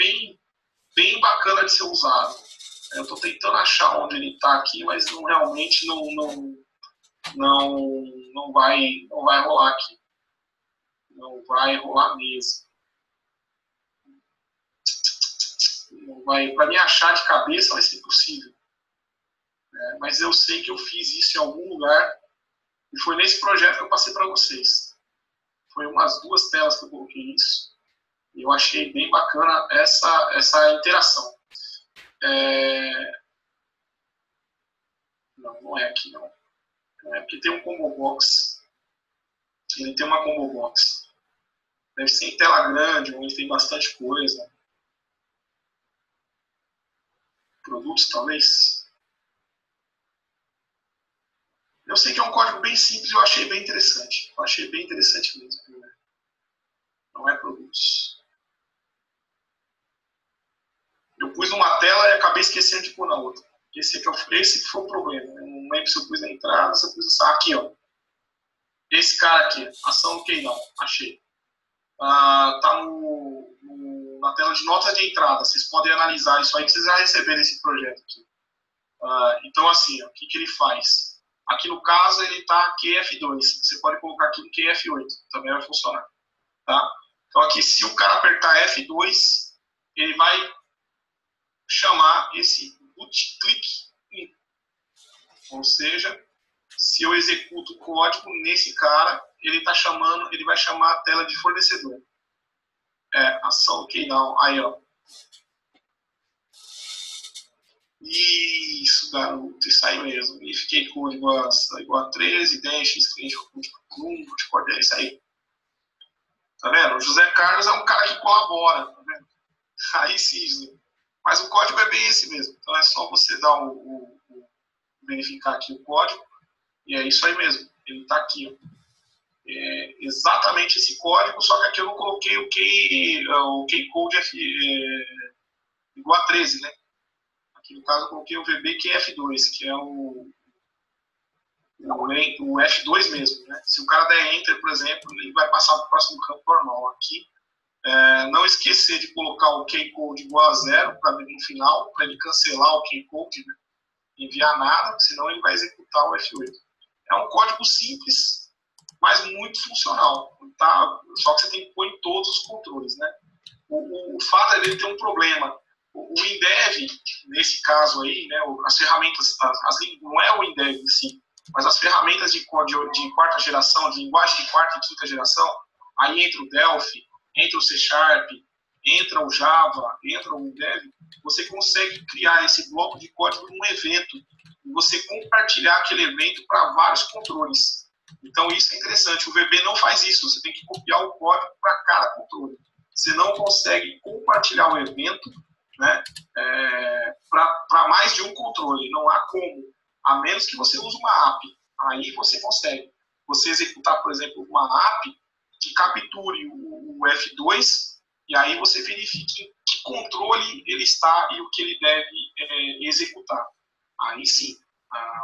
bem bacana de ser usado. Eu estou tentando achar onde ele está aqui, mas realmente não vai rolar aqui. Não vai rolar mesmo. Para mim achar de cabeça vai ser impossível. Mas eu sei que eu fiz isso em algum lugar e foi nesse projeto que eu passei para vocês. Foi umas 2 telas que eu coloquei isso e eu achei bem bacana essa interação. Não é aqui não. É porque tem um combo box. Ele tem uma combo box. Deve ser em tela grande, onde tem bastante coisa. Produtos, talvez. Eu sei que é um código bem simples e eu achei bem interessante. Eu achei bem interessante mesmo. Não é produtos. Eu pus numa tela e acabei esquecendo de pôr na outra. Esse que foi o problema. Eu não lembro se eu pus na entrada, se eu pus na... Aqui, ó. Esse cara aqui, ação do Keynote, achei. Tá na tela de notas de entrada. Vocês podem analisar isso aí que vocês já receberam esse projeto aqui. Então, assim, ó, o que ele faz? Aqui no caso, ele está QF2. Você pode colocar aqui no QF8, também vai funcionar. Tá? Então, aqui, se o cara apertar F2, ele vai chamar esse boot click in. Ou seja, se eu executo o código nesse cara, ele vai chamar a tela de fornecedor. Ação ok, não. Aí, ó. Isso, garoto, isso aí mesmo. E fiquei código igual a 13, deixa, cliente é isso aí. Tá vendo? O José Carlos é um cara que colabora, tá vendo? Aí sim, mas o código é bem esse mesmo. Então é só você dar verificar aqui o código e é isso aí mesmo. Ele está aqui, ó. Exatamente esse código, só que aqui eu não coloquei o keycode igual a 13, né? Aqui no caso eu coloquei o VB QF2, que é o F2 mesmo, né? Se o cara der Enter, por exemplo, ele vai passar para o próximo campo normal. Aqui, não esquecer de colocar o keycode igual a 0 no final, para ele cancelar o keycode, né? Enviar nada, senão ele vai executar o F8. É um código simples, mas muito funcional, tá? Só que você tem que pôr em todos os controles, né? O fato ele tem um problema. O INDEV, nesse caso aí, né, as ferramentas, não é o INDEV em si, mas as ferramentas de código de quarta geração, de linguagem de quarta e quinta geração, aí entra o Delphi, entra o C#, entra o Java, entra o INDEV, você consegue criar esse bloco de código num evento e você compartilhar aquele evento para vários controles. Então isso é interessante. O VB não faz isso. Você tem que copiar o código para cada controle. Você não consegue compartilhar o evento, né, para mais de um controle. Não há como. A menos que você use uma app. Aí você consegue. Você executar, por exemplo, uma app que capture o F2 e aí você verifique em que controle ele está e o que ele deve executar. Aí sim.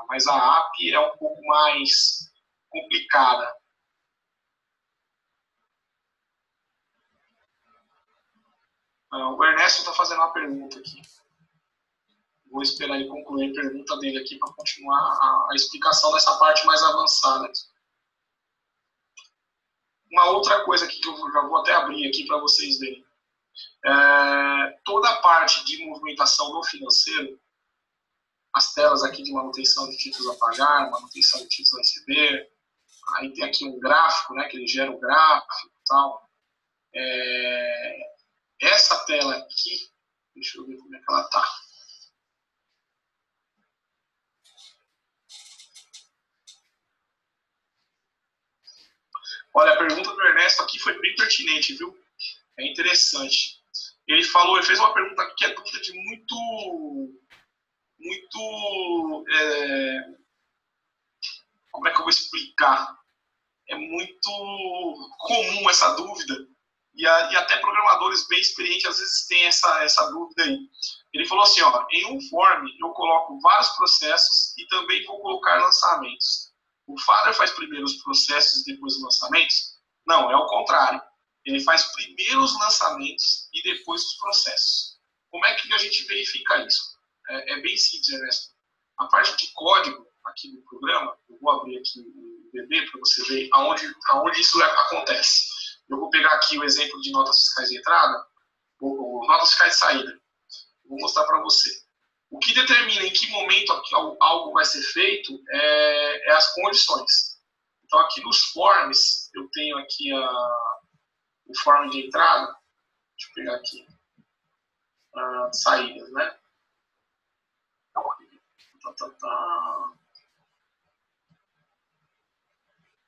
Mas a app é um pouco mais complicada. O Ernesto está fazendo uma pergunta aqui. Vou esperar ele concluir a pergunta dele aqui para continuar a explicação dessa parte mais avançada. Uma outra coisa aqui que eu já vou até abrir aqui para vocês verem. Toda a parte de movimentação no financeiro, as telas aqui de manutenção de títulos a pagar, manutenção de títulos a receber, aí tem aqui um gráfico, né, que ele gera o gráfico e tal. Essa tela aqui, deixa eu ver como é que ela está. Olha, a pergunta do Ernesto aqui foi bem pertinente, viu? É interessante. Ele fez uma pergunta que é dúvida de como é que eu vou explicar? É muito comum essa dúvida e até programadores bem experientes às vezes têm essa dúvida aí. Ele falou assim, ó, em um form eu coloco vários processos e também vou colocar lançamentos. O Father faz primeiro os processos e depois os lançamentos? Não, é o contrário. Ele faz primeiro os lançamentos e depois os processos. Como é que a gente verifica isso? é bem simples, Ernesto. A parte de código aqui do programa, eu vou abrir aqui o VB para você ver aonde isso acontece. Eu vou pegar aqui o exemplo de notas fiscais de entrada, ou notas fiscais de saída. Vou mostrar para você. O que determina em que momento algo vai ser feito é as condições. Então, aqui nos forms, eu tenho aqui o form de entrada. Deixa eu pegar aqui. Saídas, né?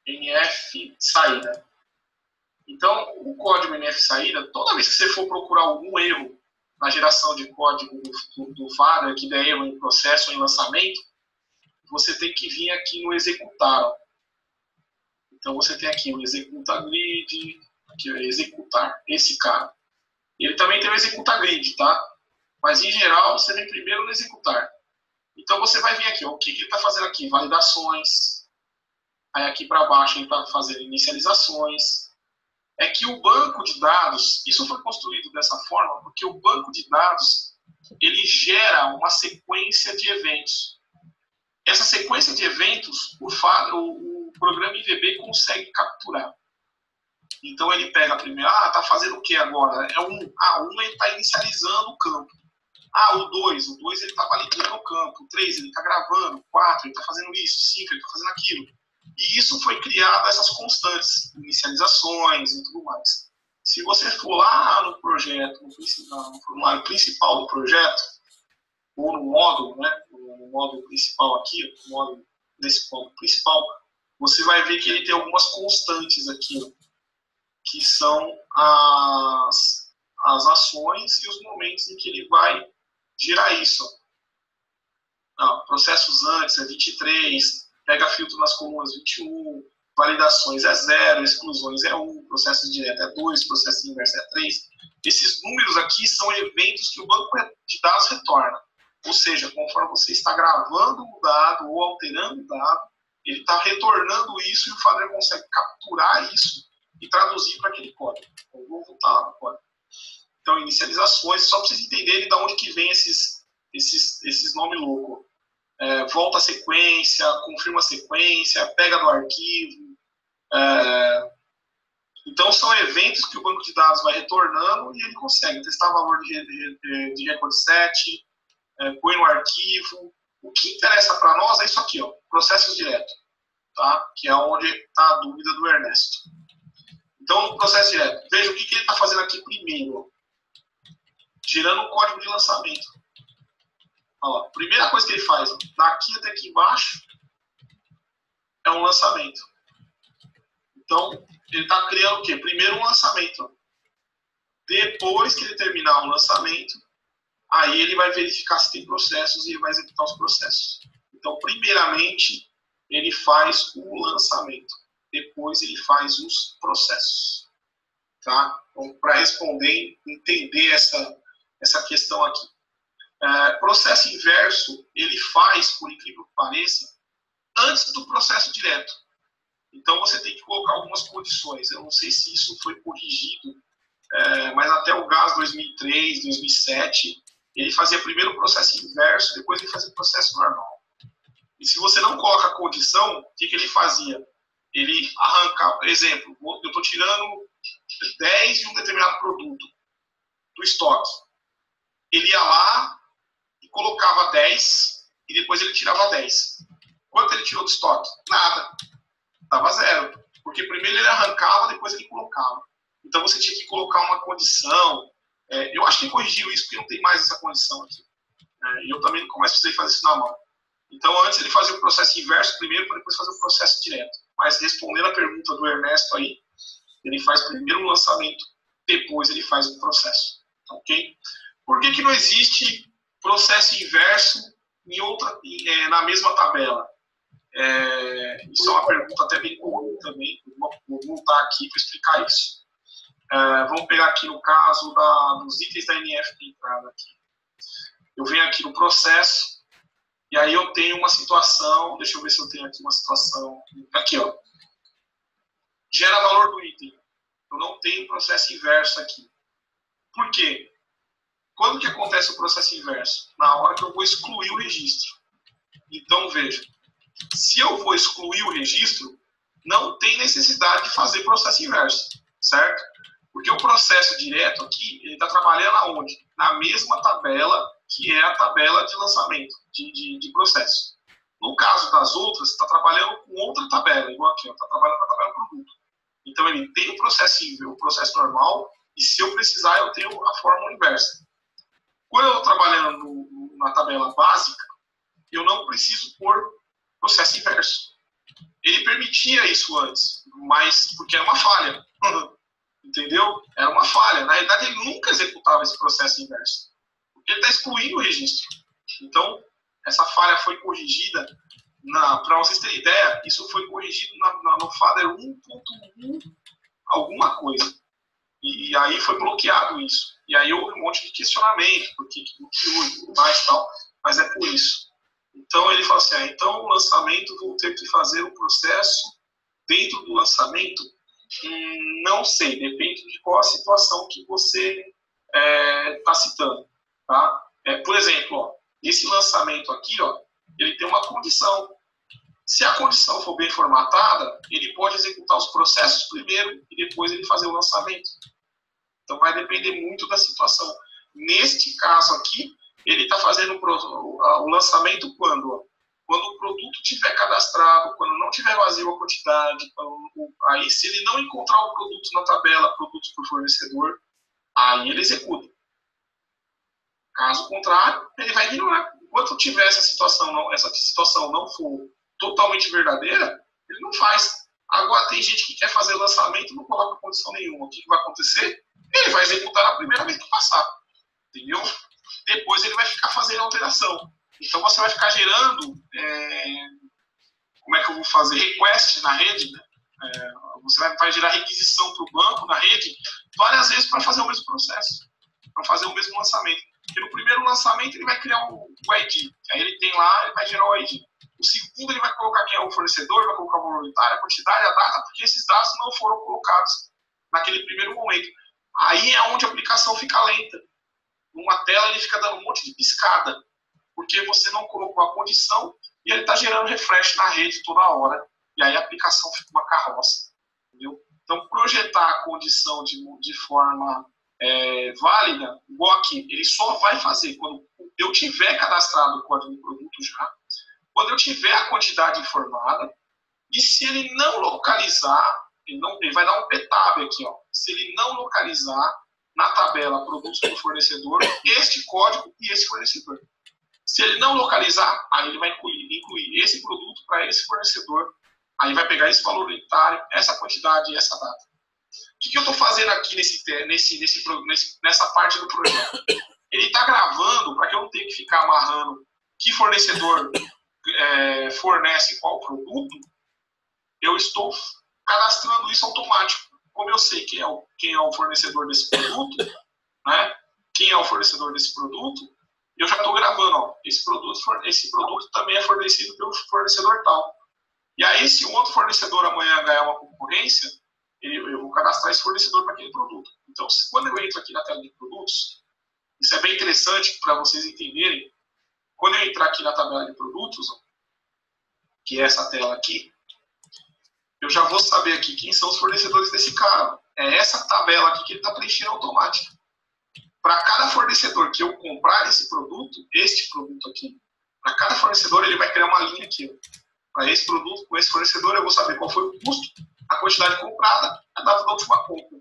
NF saída. Então, o código NF saída, toda vez que você for procurar algum erro na geração de código do Fadder, que der erro em processo ou em lançamento, você tem que vir aqui no executar. Então, você tem aqui o executa grid, aqui o executar, esse cara. Ele também tem o executa grid, tá? Mas, em geral, você vem primeiro no executar. Então, você vai vir aqui, ó, o que ele está fazendo aqui? Validações. Aí, aqui para baixo, ele está fazendo inicializações. É que o banco de dados, isso foi construído dessa forma, porque o banco de dados, ele gera uma sequência de eventos. Essa sequência de eventos, o programa IVB consegue capturar. Então, ele pega primeiro, está fazendo o que agora? É um ele está inicializando o campo. O 2 ele está validando o campo. O 3, ele está gravando. O 4, ele está fazendo isso. O 5, ele está fazendo aquilo. E isso foi criado, essas constantes, inicializações e tudo mais. Se você for lá no projeto, no formulário principal do projeto, ou no módulo, né, no módulo principal aqui, nesse módulo principal, você vai ver que ele tem algumas constantes aqui, que são as ações e os momentos em que ele vai gerar isso. Processos antes é 23, pega filtro nas colunas 21, validações é 0, exclusões é 1, processo direto é 2, processo inverso é 3. Esses números aqui são eventos que o banco de dados retorna. Ou seja, conforme você está gravando o dado ou alterando o dado, ele está retornando isso e o Fadder consegue capturar isso e traduzir para aquele código. Eu vou voltar lá no código. Então, inicializações, só para vocês entenderem de onde que vem esses nomes loucos. Volta a sequência, confirma a sequência, pega do arquivo. Então, são eventos que o banco de dados vai retornando e ele consegue testar valor de recorde set, põe no arquivo. O que interessa para nós é isso aqui, ó, processos direto, tá? Que é onde está a dúvida do Ernesto. Então, no processo direto, veja o que ele está fazendo aqui primeiro, ó. Gerando o código de lançamento. Olha lá, primeira coisa que ele faz, ó, daqui até aqui embaixo, é um lançamento. Então, ele está criando o quê? Primeiro um lançamento. Ó. Depois que ele terminar o lançamento, aí ele vai verificar se tem processos e ele vai executar os processos. Então, primeiramente, ele faz o lançamento. Depois ele faz os processos. Tá? Então, para responder, entender essa questão aqui. Processo inverso, ele faz, por incrível que pareça, antes do processo direto. Então, você tem que colocar algumas condições. Eu não sei se isso foi corrigido, mas até o GAS 2003, 2007, ele fazia primeiro o processo inverso, depois ele fazia o processo normal. E se você não coloca a condição, o que ele fazia? Ele arranca, por exemplo, eu estou tirando 10 de um determinado produto do estoque. Ele ia lá e colocava 10 e depois ele tirava 10. Quanto ele tirou do estoque? Nada. Estava 0. Porque primeiro ele arrancava, depois ele colocava. Então você tinha que colocar uma condição. Eu acho que ele corrigiu isso porque não tem mais essa condição aqui. E eu também não mais precisei fazer isso na mão. Então antes ele fazia o processo inverso primeiro, para depois fazer o processo direto. Mas respondendo a pergunta do Ernesto aí, ele faz primeiro o lançamento, depois ele faz o processo. Ok? Por que não existe processo inverso na mesma tabela? Isso é uma pergunta até bem comum também. Vou voltar aqui para explicar isso. Vamos pegar aqui no caso dos itens da NF de entrada aqui. Eu venho aqui no processo, e aí eu tenho uma situação, deixa eu ver se eu tenho aqui uma situação. Aqui, ó. Gera valor do item. Eu não tenho processo inverso aqui. Por quê? Quando que acontece o processo inverso? Na hora que eu vou excluir o registro. Então, veja, se eu vou excluir o registro, não tem necessidade de fazer processo inverso, certo? Porque o processo direto aqui, ele está trabalhando aonde? Na mesma tabela que é a tabela de lançamento, de processo. No caso das outras, está trabalhando com outra tabela, igual aqui, está trabalhando com a tabela produto. Então, ele tem o processo normal, e se eu precisar, eu tenho a fórmula inversa. Quando eu estou trabalhando na tabela básica, eu não preciso pôr processo inverso. Ele permitia isso antes, mas porque era uma falha. Entendeu? Era uma falha. Na realidade, ele nunca executava esse processo inverso, porque ele está excluindo o registro. Então, essa falha foi corrigida, para vocês terem ideia, isso foi corrigido no FADER 1.1 alguma coisa. E aí foi bloqueado isso. E aí houve um monte de questionamento, porque bloqueou e tudo mais e tal, mas é por isso. Então ele fala assim, então o lançamento vou ter que fazer o processo dentro do lançamento? Não sei, depende de qual a situação que você está citando. Tá? Por exemplo, ó, esse lançamento aqui, ó, ele tem uma condição. Se a condição for bem formatada, ele pode executar os processos primeiro e depois ele fazer o lançamento. Então vai depender muito da situação. Neste caso aqui, ele está fazendo o lançamento quando? Quando o produto estiver cadastrado, quando não tiver vazio a quantidade, aí se ele não encontrar o produto na tabela, produtos por fornecedor, aí ele executa. Caso contrário, ele vai ignorar. Enquanto tiver essa situação não for totalmente verdadeira, ele não faz. Agora tem gente que quer fazer lançamento e não coloca condição nenhuma. O que vai acontecer? Ele vai executar na primeira vez que passar. Entendeu? Depois ele vai ficar fazendo alteração. Então você vai ficar gerando, como é que eu vou fazer? Request na rede, né? Você vai gerar requisição para o banco na rede várias vezes para fazer o mesmo processo, para fazer o mesmo lançamento. Porque no primeiro lançamento ele vai criar o ID, aí ele tem lá, ele vai gerar o ID. O segundo ele vai colocar quem é o fornecedor, vai colocar o voluntário, a quantidade, a data, porque esses dados não foram colocados naquele primeiro momento. Aí é onde a aplicação fica lenta. Numa tela ele fica dando um monte de piscada, porque você não colocou a condição e ele está gerando refresh na rede toda hora. E aí a aplicação fica uma carroça. Entendeu? Então, projetar a condição de forma válida, igual aqui, ele só vai fazer quando eu tiver cadastrado o código do produto já, quando eu tiver a quantidade informada, e se ele não localizar, ele vai dar um PTAB aqui, ó, se ele não localizar na tabela produtos do fornecedor, este código e esse fornecedor. Se ele não localizar, aí ele vai incluir esse produto para esse fornecedor, aí vai pegar esse valor unitário, essa quantidade e essa data. O que eu estou fazendo aqui nessa parte do projeto? Ele está gravando para que eu não tenha que ficar amarrando que fornecedor fornece qual produto. Eu estou cadastrando isso automático. Como eu sei quem é o fornecedor desse produto, né? Quem é o fornecedor desse produto, eu já estou gravando, ó, esse produto também é fornecido pelo fornecedor tal. E aí, se um outro fornecedor amanhã ganhar uma concorrência, eu vou cadastrar esse fornecedor para aquele produto. Então, quando eu entro aqui na tela de produtos, isso é bem interessante para vocês entenderem. Quando eu entrar aqui na tabela de produtos, ó, que é essa tela aqui, eu já vou saber aqui quem são os fornecedores desse cara. É essa tabela aqui que ele está preenchendo automático. Para cada fornecedor que eu comprar esse produto, este produto aqui, para cada fornecedor ele vai criar uma linha aqui. Para esse produto, com esse fornecedor, eu vou saber qual foi o custo, a quantidade comprada, a data da última compra.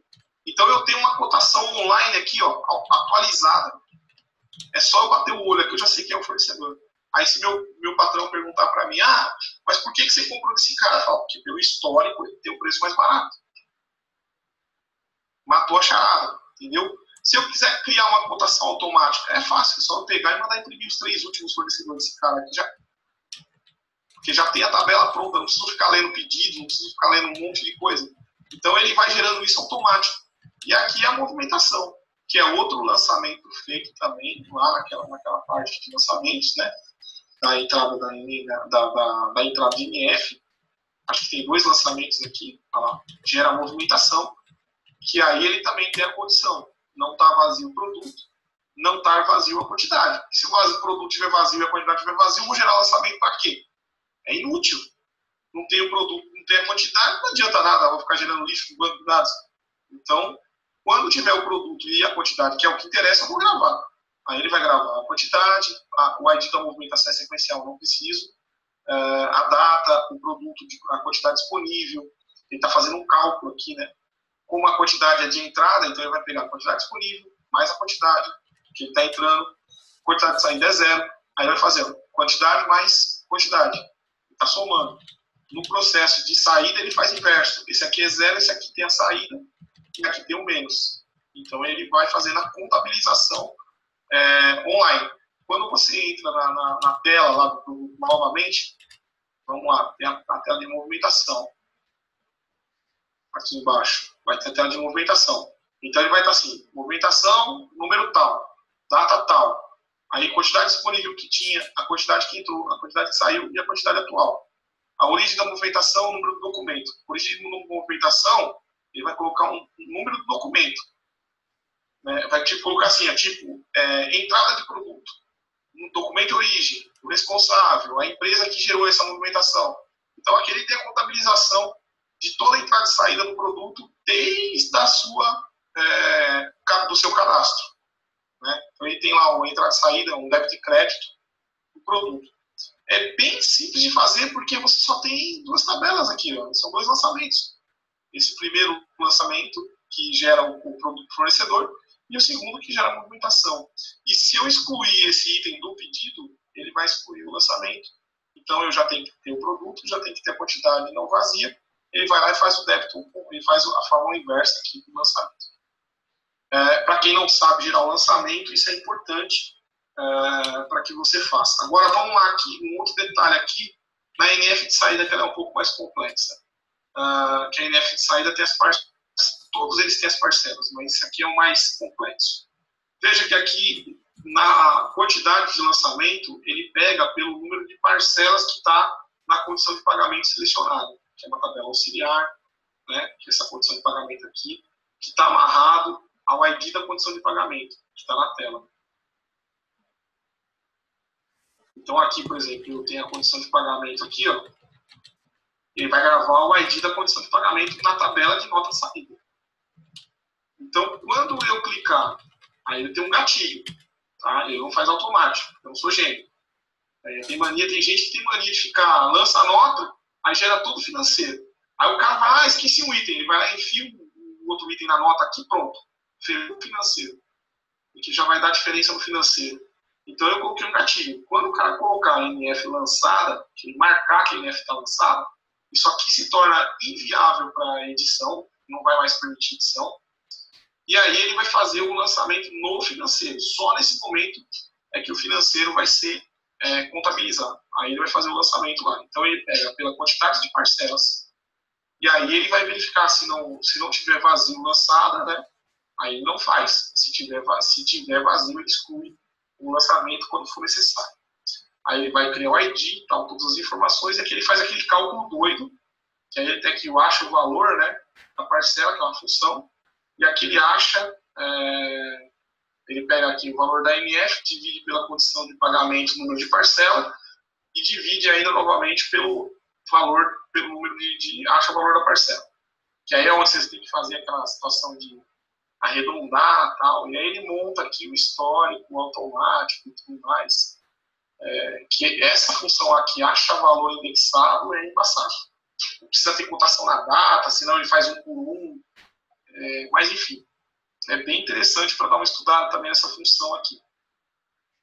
Então eu tenho uma cotação online aqui, ó, atualizada. É só eu bater o olho aqui, eu já sei quem é o fornecedor. Aí se meu patrão perguntar para mim, mas por que você comprou desse cara? Eu falo, porque pelo histórico ele tem o preço mais barato. Matou a charada, entendeu? Se eu quiser criar uma cotação automática, é fácil, é só eu pegar e mandar imprimir os 3 últimos fornecedores desse cara aqui já. Porque já tem a tabela pronta, não preciso ficar lendo pedido, não preciso ficar lendo um monte de coisa. Então ele vai gerando isso automático. E aqui é a movimentação, que é outro lançamento feito também, lá naquela parte de lançamentos, né? Da entrada da entrada de NF. Acho que tem 2 lançamentos aqui, lá, gera a movimentação, que aí ele também tem a condição. Não está vazio o produto, não estar vazio a quantidade. Se o produto estiver vazio e a quantidade estiver vazia, eu vou gerar lançamento para quê? É inútil. Não tem o produto, não tem a quantidade, não adianta nada, eu vou ficar gerando lixo no banco de dados. Então, quando tiver o produto e a quantidade, que é o que interessa, eu vou gravar. Aí ele vai gravar a quantidade, o ID da movimentação é sequencial, não preciso, a data, o produto, a quantidade disponível. Ele está fazendo um cálculo aqui, né? Como a quantidade é de entrada, então ele vai pegar a quantidade disponível, mais a quantidade que ele está entrando, a quantidade de saída é 0, aí ele vai fazer quantidade mais quantidade, está somando. No processo de saída, ele faz inverso. Esse aqui é 0, esse aqui tem a saída, e aqui tem o menos. Então, ele vai fazendo a contabilização online. Quando você entra na tela lá do produto novamente, vamos lá, tem a tela de movimentação. Aqui embaixo, vai ter a tela de movimentação. Então, ele vai estar assim, movimentação, número tal, data tal. Aí, quantidade disponível que tinha, a quantidade que entrou, a quantidade que saiu e a quantidade atual. A origem da movimentação, o número do documento. A origem da movimentação, ele vai colocar um número do documento. Né? Vai colocar assim, entrada de produto. No documento de origem, o responsável, a empresa que gerou essa movimentação. Então, aqui ele tem a contabilização de toda a entrada e saída do produto desde do seu cadastro. Né? Então, ele tem lá uma entrada e saída, um débito e crédito do produto. É bem simples de fazer porque você só tem 2 tabelas aqui, ó. São 2 lançamentos. Esse primeiro lançamento que gera o produto fornecedor e o segundo que gera a movimentação. E se eu excluir esse item do pedido, ele vai excluir o lançamento. Então eu já tenho que ter o produto, já tenho que ter a quantidade não vazia. Ele vai lá e faz o débito, ele faz a fórmula inversa aqui do lançamento. Para quem não sabe gerar o lançamento, isso é importante. Para que você faça. Agora vamos lá aqui, um outro detalhe aqui, na NF de saída que ela é um pouco mais complexa. Que a NF de saída tem as parcelas, todos eles têm as parcelas, mas esse aqui é o mais complexo. Veja que aqui, na quantidade de lançamento, ele pega pelo número de parcelas que está na condição de pagamento selecionada, que é uma tabela auxiliar, né, que é essa condição de pagamento aqui, que está amarrado ao ID da condição de pagamento, que está na tela. Então, aqui, por exemplo, eu tenho a condição de pagamento aqui, ó. Ele vai gravar o ID da condição de pagamento na tabela de nota saída. Então, quando eu clicar, aí ele tem um gatilho, tá? Ele não faz automático, eu não sou gênio. Tem gente que tem mania de ficar, lança a nota, aí gera todo financeiro. Aí o cara vai, esqueci um item, ele vai lá e enfia o outro item na nota aqui, pronto. Fez o financeiro. E que já vai dar diferença no financeiro. Então eu coloquei um gatilho. Quando o cara colocar a NF lançada, que ele marcar que a NF está lançada, isso aqui se torna inviável para edição, não vai mais permitir edição. E aí ele vai fazer o lançamento no financeiro. Só nesse momento é que o financeiro vai ser contabilizado. Aí ele vai fazer o lançamento lá. Então ele pega pela quantidade de parcelas. E aí ele vai verificar se não tiver vazio lançada, né? Aí ele não faz. Se tiver vazio, ele exclui o lançamento quando for necessário. Aí ele vai criar o ID, tal, todas as informações, e aqui ele faz aquele cálculo doido, que aí ele tem que acha o valor, né, da parcela, que é uma função, e aqui ele acha, ele pega aqui o valor da NF, divide pela condição de pagamento, número de parcela, e divide ainda novamente pelo número acha o valor da parcela. Que aí é onde vocês têm que fazer aquela situação de arredondar, tal, e aí ele monta aqui o histórico, o automático e tudo mais. Que essa função aqui, acha valor indexado, é embaçado. Não precisa ter cotação na data, senão ele faz um por um. Mas, enfim, é bem interessante para dar uma estudada também nessa função aqui.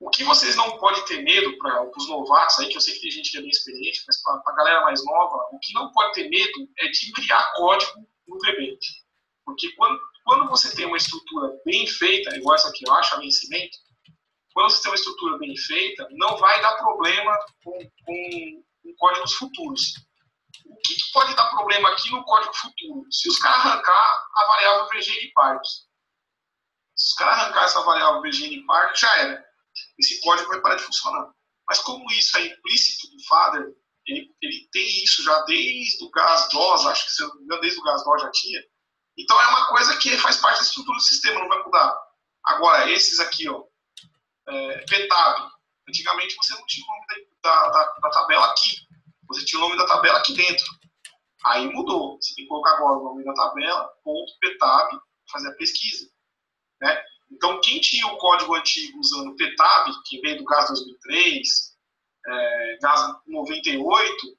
O que vocês não podem ter medo, para os novatos aí, que eu sei que tem gente que é bem experiente, mas para a galera mais nova, o que não pode ter medo é de criar código no VB. Porque quando você tem uma estrutura bem feita, igual essa aqui, eu acho, a vencimento, quando você tem uma estrutura bem feita, não vai dar problema com códigos futuros. O que pode dar problema aqui no código futuro? Se os caras arrancar a variável VGNPark. Se os caras arrancar essa variável VGNPark, já era. Esse código vai parar de funcionar. Mas como isso é implícito do Father, ele tem isso já desde o GAS-DOS, acho que se eu não me engano, desde o GAS-DOS já tinha. Então é uma coisa que faz parte da estrutura do sistema, não vai mudar. Agora, esses aqui, ó, PTAB. Antigamente você não tinha o nome da tabela aqui. Você tinha o nome da tabela aqui dentro. Aí mudou. Você tem que colocar agora o nome da tabela, .PTAB, fazer a pesquisa. Né? Então, quem tinha o código antigo usando PTAB, que veio do GAS 2003, GAS 98,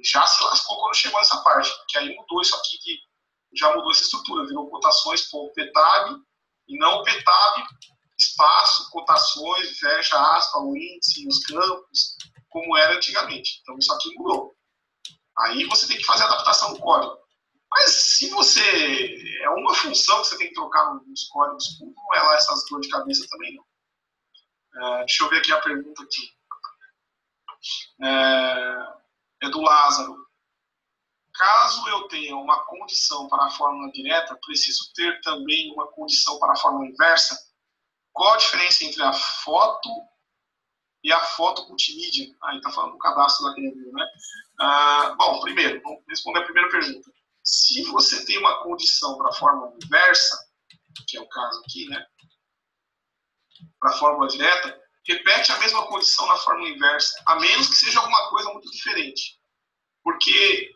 já se lascou quando chegou nessa parte. Que aí mudou isso aqui, que já mudou essa estrutura. Virou cotações.PTAB e não PTAB, espaço, cotações, fecha aspa, o índice, os campos, como era antigamente. Então, isso aqui mudou. Aí você tem que fazer a adaptação do código. Mas se você... É uma função que você tem que trocar nos códigos, não é lá essas dores de cabeça também, não. Deixa eu ver aqui a pergunta aqui. É do Lázaro. Caso eu tenha uma condição para a fórmula direta, preciso ter também uma condição para a fórmula inversa? Qual a diferença entre a foto e a foto multimídia? Aí está falando do cadastro daquele vídeo, né? Bom, primeiro, vamos responder a primeira pergunta. Se você tem uma condição para a fórmula inversa, que é o caso aqui, né? Para a fórmula direta, repete a mesma condição na fórmula inversa, a menos que seja alguma coisa muito diferente. Porque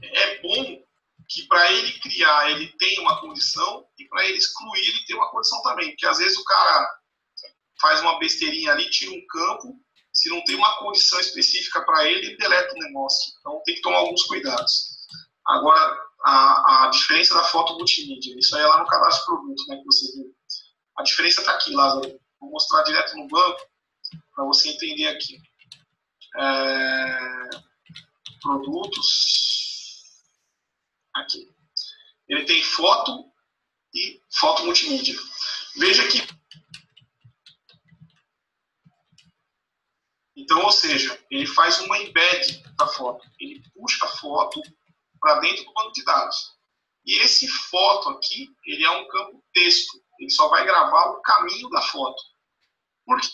é bom que para ele criar, ele tenha uma condição, e para ele excluir, ele tem uma condição também. Porque às vezes o cara faz uma besteirinha ali, tira um campo, se não tem uma condição específica para ele deleta o negócio. Então tem que tomar alguns cuidados. Agora, a diferença da foto multimídia, isso aí é lá no cadastro de produto, né, que você viu. A diferença está aqui, Lázaro. Vou mostrar direto no banco para você entender aqui. Produtos. Aqui. Ele tem foto e foto multimídia. Veja que... Então, ou seja, ele faz uma embed da foto. Ele puxa a foto para dentro do banco de dados. E esse foto aqui, ele é um campo texto. Ele só vai gravar o caminho da foto. Por quê?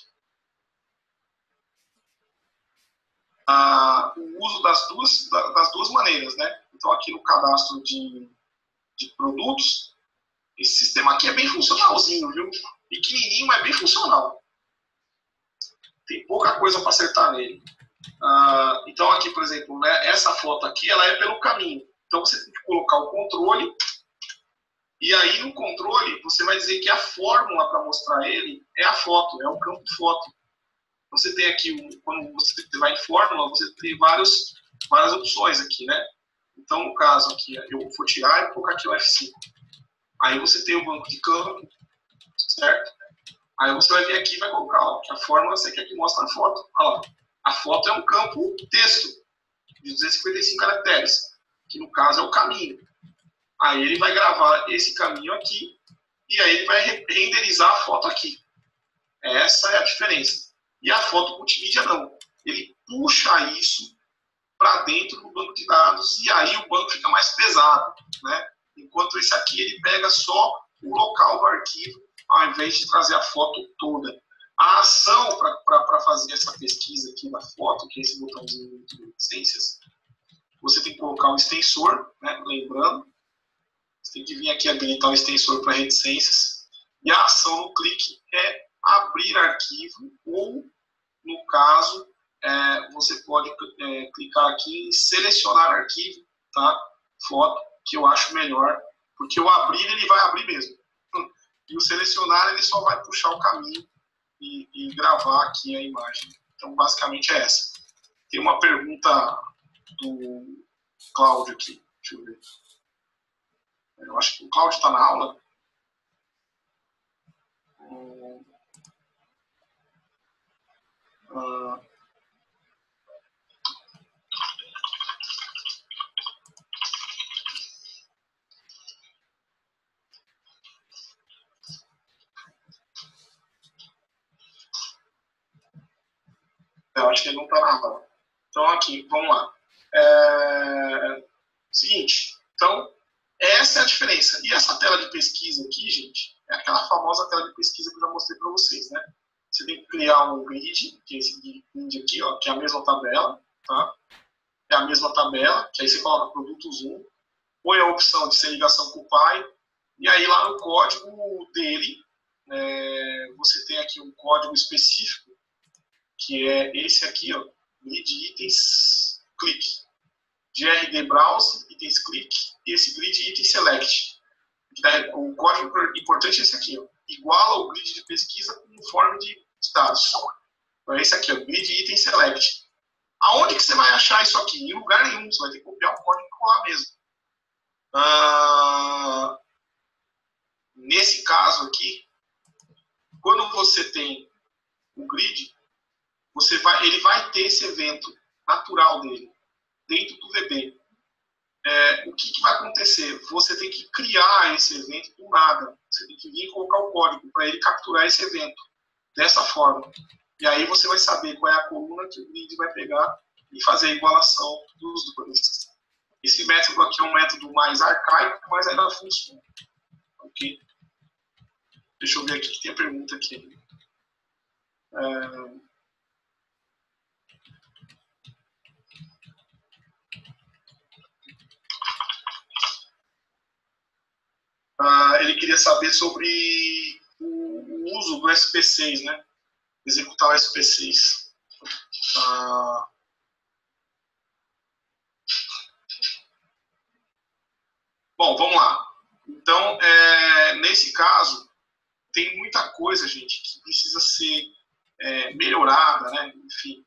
O uso das duas maneiras, né? Então, aqui no cadastro de produtos, esse sistema aqui é bem funcionalzinho, viu? Pequenininho, mas bem funcional. Tem pouca coisa para acertar nele. Então, aqui, por exemplo, né, essa foto aqui, ela é pelo caminho. Então, você tem que colocar o controle, e aí no controle, você vai dizer que a fórmula para mostrar ele é a foto, é o campo foto. Você tem aqui, quando você vai em fórmula, você tem várias opções aqui, né? Então, no caso aqui, eu vou tirar e vou colocar aqui o F5. Aí você tem o banco de campo, certo? Aí você vai vir aqui e vai colocar, ó, que a fórmula você quer que mostre a foto. Olha lá. A foto é um campo texto de 255 caracteres, que no caso é o caminho. Aí ele vai gravar esse caminho aqui e aí ele vai renderizar a foto aqui. Essa é a diferença. E a foto multimídia não. Ele puxa isso para dentro do banco de dados e aí o banco fica mais pesado, né? Enquanto esse aqui ele pega só o local do arquivo ao invés de trazer a foto toda. A ação para fazer essa pesquisa aqui da foto, que é esse botãozinho de licenças, você tem que colocar um extensor, né? Lembrando, você tem que vir aqui habilitar o extensor para reticências. E a ação no clique é abrir arquivo ou, no caso, você pode clicar aqui em selecionar arquivo, tá? Foto, que eu acho melhor, porque o abrir ele vai abrir mesmo. E o selecionar ele só vai puxar o caminho e gravar aqui a imagem. Então, basicamente é essa. Tem uma pergunta do Cláudio aqui. Deixa eu ver. Eu acho que o Cláudio está na aula. Eu acho que ele não está na aula. Então, aqui, vamos lá. Seguinte, então, essa é a diferença. E essa tela de pesquisa aqui, gente, é aquela famosa tela de pesquisa que eu já mostrei para vocês, né? Você tem que criar um grid, que é esse grid aqui, ó, que é a mesma tabela, tá? É a mesma tabela, que aí você coloca produtos 1, põe a opção de ser ligação com o pai, e aí lá no código dele, você tem aqui um código específico, que é esse aqui, ó, grid itens click. GRD browse, itens click, e esse grid item select. O código importante é esse aqui, ó, iguala o grid de pesquisa com o form de status. Então é esse aqui, ó, grid item select. Aonde que você vai achar isso aqui? Em lugar nenhum, você vai ter que copiar o código e colar mesmo. Nesse caso aqui, quando você tem o grid, ele vai ter esse evento natural dele, dentro do VB. O que vai acontecer? Você tem que criar esse evento do nada. Você tem que vir e colocar o código para ele capturar esse evento, dessa forma. E aí você vai saber qual é a coluna que o grid vai pegar e fazer a igualação dos dois. Esse método aqui é um método mais arcaico, mas ainda funciona. Ok? Deixa eu ver aqui que tem a pergunta aqui. Ele queria saber sobre o uso do SP6, né? Executar o SP6. Bom, vamos lá. Então, nesse caso, tem muita coisa, gente, que precisa ser melhorada, né? Enfim,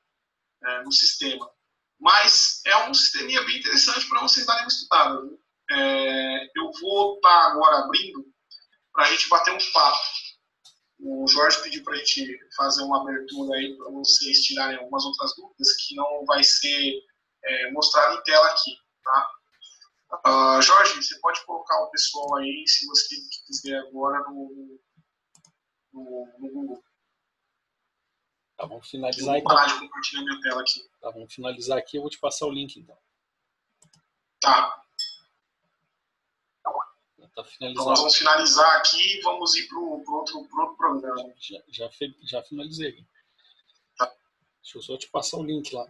no sistema. Mas é um sisteminha bem interessante para vocês darem uma estudada. Viu? Eu vou estar agora abrindo para a gente bater um papo. O Jorge pediu para a gente fazer uma abertura aí para vocês tirarem algumas outras dúvidas que não vai ser mostrado em tela aqui, tá? Jorge, você pode colocar o pessoal aí, se você quiser agora, no Google. Tá, vamos finalizar aqui. Vou parar de compartilhar minha tela aqui. Tá, vamos finalizar aqui, eu vou te passar o link, então. Tá. Tá finalizado. Então nós vamos finalizar aqui e vamos ir para o outro programa. Já finalizei. Tá. Deixa eu só te passar o link lá.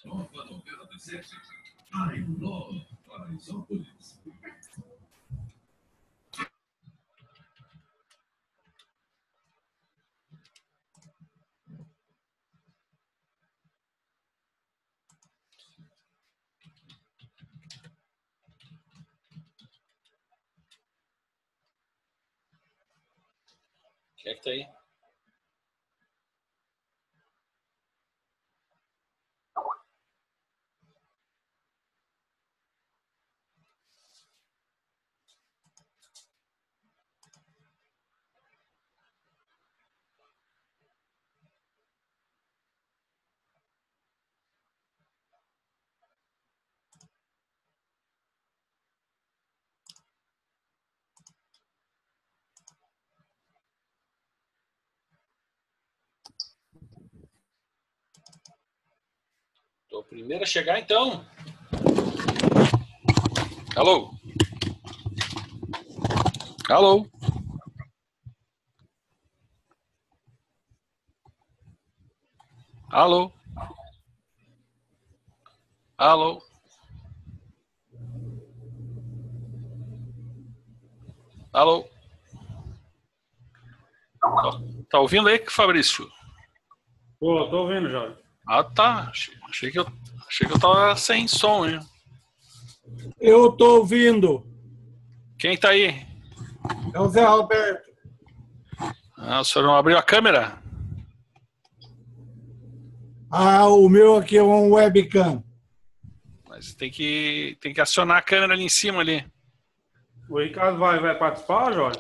Nova novela das 7. I Love Paraisópolis. Quem é que tá aí? Tô o primeiro a chegar, então. Alô? Alô? Alô? Alô? Alô? Tá ouvindo aí, Fabrício? Tô ouvindo, Jorge. Ah, tá. Achei que eu tava sem som, hein? Eu tô ouvindo. Quem tá aí? É o Zé Roberto. Ah, o senhor não abriu a câmera? Ah, o meu aqui é um webcam. Mas tem que acionar a câmera ali em cima ali. O Ricardo vai participar, Jorge?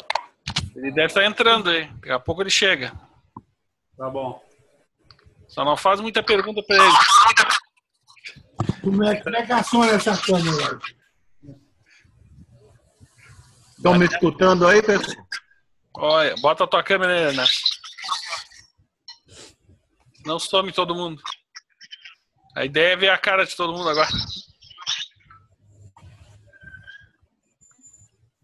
Ele deve estar entrando aí. Daqui a pouco ele chega. Tá bom. Só não faz muita pergunta para ele. Como é que aciona essa câmera? Estão me escutando aí, pessoal? Olha, bota a tua câmera aí, né? Não some todo mundo. A ideia é ver a cara de todo mundo agora.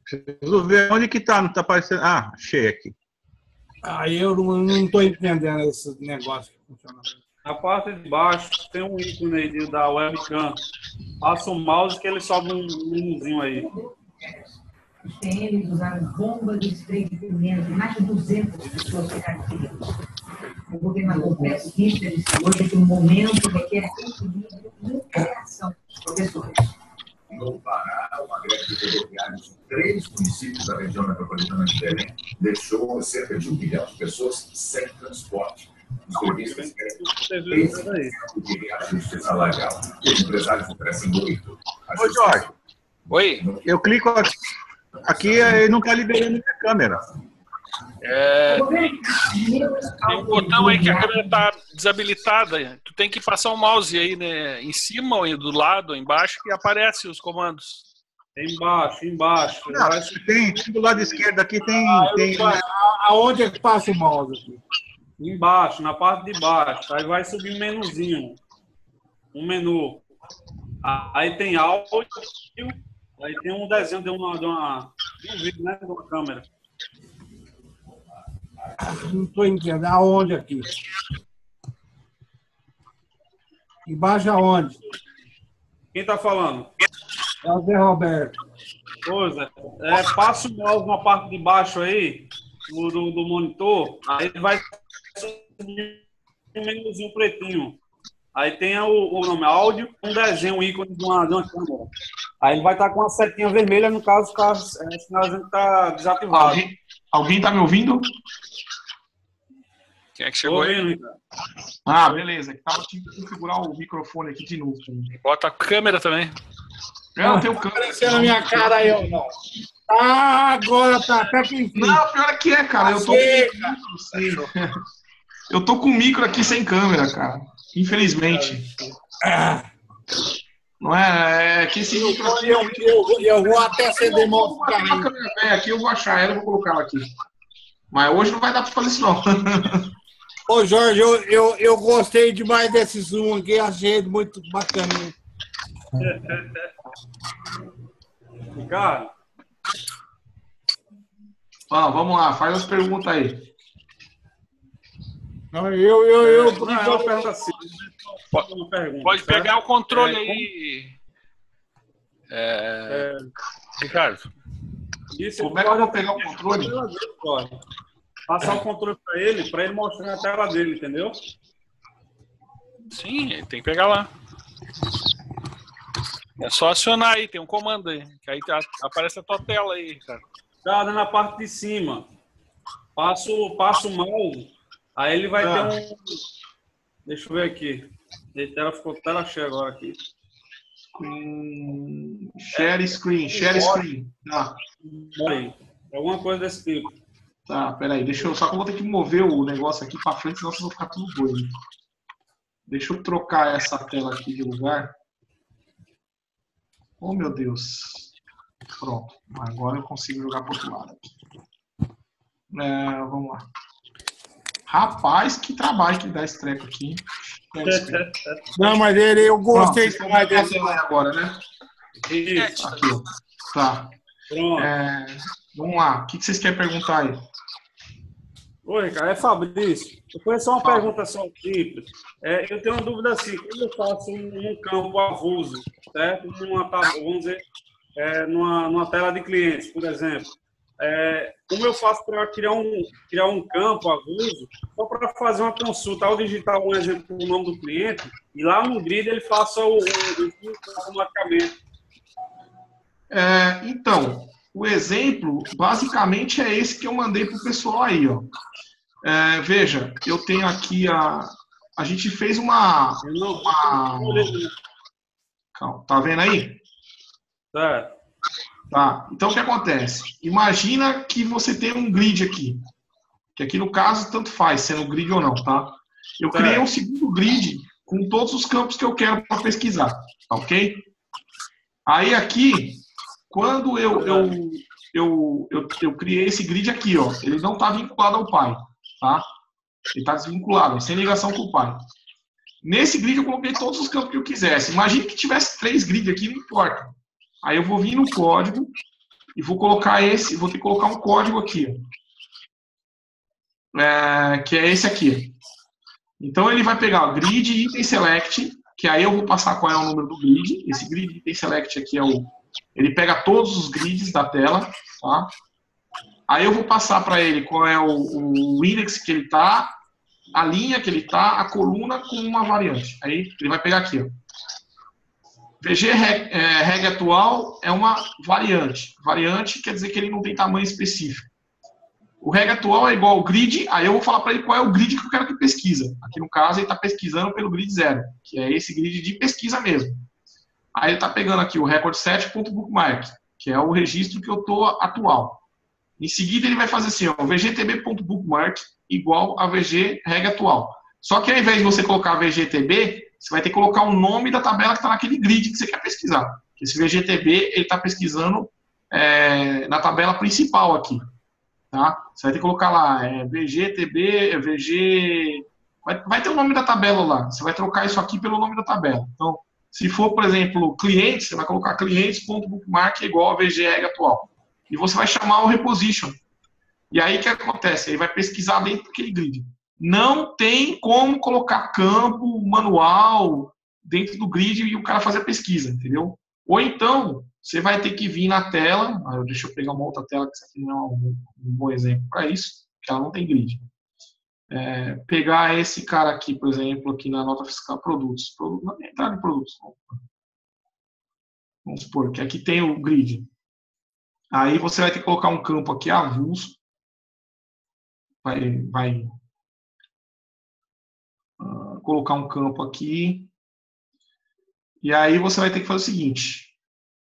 Preciso ver onde que tá, não tá aparecendo. Ah, achei aqui. Aí eu não estou entendendo esse negócio que funciona. Na parte de baixo tem um ícone aí da webcam. Passa o mouse que ele sobe um menuzinho aí. Os PMs usaram bombas de spray de pimenta, mais de 200 pessoas ficaram feridas. O governador Beto Richter disse hoje que o momento requer equilíbrio e interação dos professores. No Pará, uma greve de rodoviários em 3 municípios da região metropolitana de Belém deixou cerca de 1 milhão de pessoas sem transporte. Os turistas querem 3% de reajuste salarial. Os empresários oferecem muito. Ô, Jorge. Oi? Eu clico aqui e não está liberando minha câmera. Tem um botão aí que a câmera está desabilitada. Tu tem que passar o mouse aí, né? Em cima ou do lado, ou embaixo, que aparece os comandos. Embaixo. Não, tem do lado esquerdo aqui tem. Aonde é que passa o mouse aqui? Embaixo, na parte de baixo. Aí vai subir um menuzinho. Um menu. Aí tem áudio. Aí tem um desenho de um vídeo, né? De uma câmera. Não estou entendendo. Aonde aqui? Embaixo aonde? Quem tá falando? É o Zé Roberto. Coisa. Passa o mouse na parte de baixo aí, do monitor, aí vai subir um menuzinho pretinho. Aí tem o nome áudio, um desenho, um ícone de uma câmera. Aí ele vai estar com a setinha vermelha, no caso, sinalizando que está desativado. Alguém tá me ouvindo? Quem é que chegou aí? Ah, beleza. Tava tinha que configurar o microfone aqui de novo. Bota a câmera também. Eu tenho câmera. Aparecendo na minha cara aí, ou não? Ah, agora tá até que enfim. Não, pior é que é, cara. Eu tô com o micro aqui sem câmera, cara. Infelizmente. Não é que esse micro aqui... Eu vou até acender mão. Aqui eu vou achar ela e vou colocar ela aqui. Mas hoje não vai dar pra fazer isso, não. Ô, Jorge, eu gostei demais desse Zoom aqui. Achei muito bacana. Ricardo? Vamos lá, faz as perguntas aí. Não, pergunta assim. Pode pegar o controle aí. Ricardo. Isso, como é que eu vou pegar o controle? Passar o controle para ele mostrar na tela dele, entendeu? Sim, tem que pegar lá. É só acionar aí, tem um comando aí. Que aí aparece a tua tela aí, Ricardo. Tá na parte de cima. Passa o mouse. Aí ele vai ter um... Deixa eu ver aqui. Ela ficou tela cheia agora aqui. Share screen. Tá. Aí. Alguma coisa desse tipo. Tá, peraí. Só que eu vou ter que mover o negócio aqui pra frente, senão vocês vão ficar tudo doido. Deixa eu trocar essa tela aqui de lugar. Oh, meu Deus. Pronto. Agora eu consigo jogar pro outro lado. Vamos lá. Rapaz, que trabalho que dá esse treco aqui. Não, mas eu gostei demais dessa agora, né? Isso. Aqui, ó. Tá. Pronto. Vamos lá. O que vocês querem perguntar aí? Oi, Ricardo. É Fabrício. Eu conheço uma pergunta só simples. Eu tenho uma dúvida assim. Quando eu faço um campo avulso, certo? Vamos dizer, numa tela de clientes, por exemplo. Como eu faço para criar um campo avulso, só para fazer uma consulta, ao digitar um exemplo o nome do cliente, e lá no grid ele faça o automaticamente. Então, o exemplo, basicamente, é esse que eu mandei para o pessoal aí. Ó. Veja, eu tenho aqui a gente fez uma... Calma, tá vendo aí? Certo. Tá, então o que acontece? Imagina que você tem um grid aqui, que aqui no caso tanto faz, sendo grid ou não, tá? Eu criei um segundo grid com todos os campos que eu quero para pesquisar, tá ok? Aí aqui, quando eu criei esse grid aqui, ó, ele não está vinculado ao pai, tá? Ele está desvinculado, sem ligação com o pai. Nesse grid eu coloquei todos os campos que eu quisesse. Imagine que tivesse 3 grids aqui, não importa. Aí eu vou vir no código e vou colocar vou ter que colocar um código aqui, que é esse aqui. Então ele vai pegar o grid item select, que aí eu vou passar qual é o número do grid. Esse grid item select aqui ele pega todos os grids da tela, tá? Aí eu vou passar para ele qual é o index que ele está, a linha que ele está, a coluna com uma variante. Aí ele vai pegar aqui, ó. VG reg atual é uma variante. Variante quer dizer que ele não tem tamanho específico. O reg atual é igual ao grid, aí eu vou falar para ele qual é o grid que eu quero que pesquisa. Aqui no caso ele está pesquisando pelo grid 0, que é esse grid de pesquisa mesmo. Aí ele está pegando aqui o record set.bookmark, que é o registro que eu estou atual. Em seguida ele vai fazer assim, ó, vgtb.bookmark igual a vg reg atual. Só que ao invés de você colocar vgtb, você vai ter que colocar o nome da tabela que está naquele grid que você quer pesquisar. Esse VGTB, ele está pesquisando na tabela principal aqui. Tá? Você vai ter que colocar lá, VGTB, VG... Vai ter o nome da tabela lá. Você vai trocar isso aqui pelo nome da tabela. Então, se for, por exemplo, clientes, você vai colocar clientes.bookmark igual a VG atual. E você vai chamar o reposition. E aí, o que acontece? Ele vai pesquisar dentro daquele grid. Não tem como colocar campo manual dentro do grid e o cara fazer a pesquisa, entendeu? Ou então, você vai ter que vir na tela, deixa eu pegar uma outra tela, que isso aqui não é um bom exemplo para isso, que ela não tem grid. Pegar esse cara aqui, por exemplo, aqui na nota fiscal, produtos, na entrada de produtos. Vamos supor que aqui tem o grid. Aí você vai ter que colocar um campo aqui avulso, vai colocar um campo aqui, e aí você vai ter que fazer o seguinte,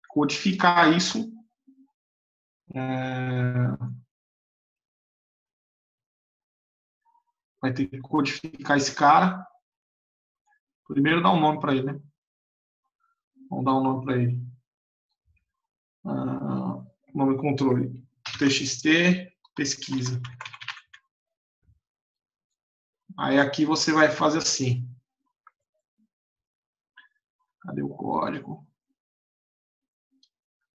codificar isso, vai ter que codificar esse cara, primeiro dar um nome para ele, né? Vamos dar um nome para ele, nome controle, txt, pesquisa. Aí aqui você vai fazer assim. Cadê o código?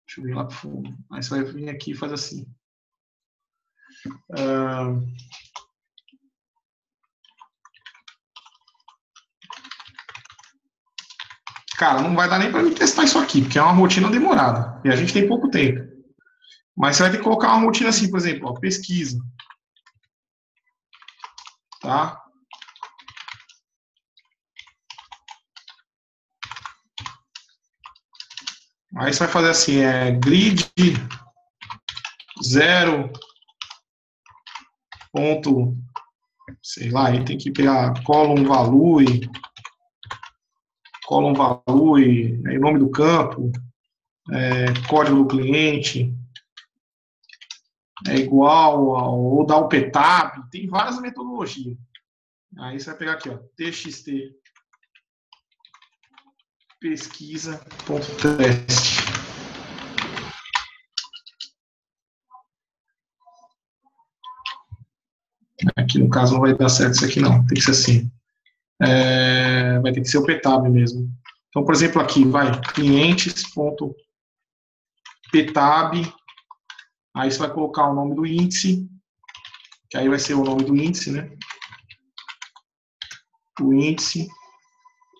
Deixa eu vir lá para o fundo. Aí você vai vir aqui e fazer assim. Cara, não vai dar nem para mim testar isso aqui, porque é uma rotina demorada. E a gente tem pouco tempo. Mas você vai ter que colocar uma rotina assim, por exemplo, ó, pesquisa. Tá? Aí você vai fazer assim, grid 0 ponto, sei lá, aí tem que pegar column value, aí o nome do campo, código do cliente, é igual ou dar o ptab, tem várias metodologias. Aí você vai pegar aqui, ó, txt pesquisa.teste. Aqui no caso não vai dar certo isso aqui não, tem que ser assim. Vai ter que ser o ptab mesmo. Então, por exemplo, aqui vai clientes.ptab, aí você vai colocar o nome do índice, que aí vai ser o nome do índice, né? O índice.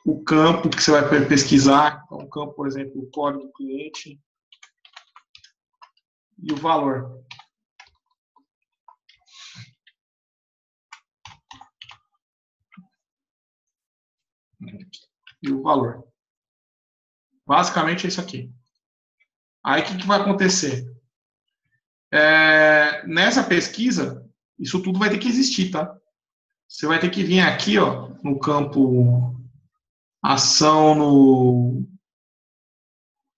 O campo que você vai pesquisar, então, o campo, por exemplo, o código do cliente e o valor. E o valor. Basicamente é isso aqui. Aí o que vai acontecer? Nessa pesquisa, isso tudo vai ter que existir, tá? você vai ter que vir aqui, ó, no campo ação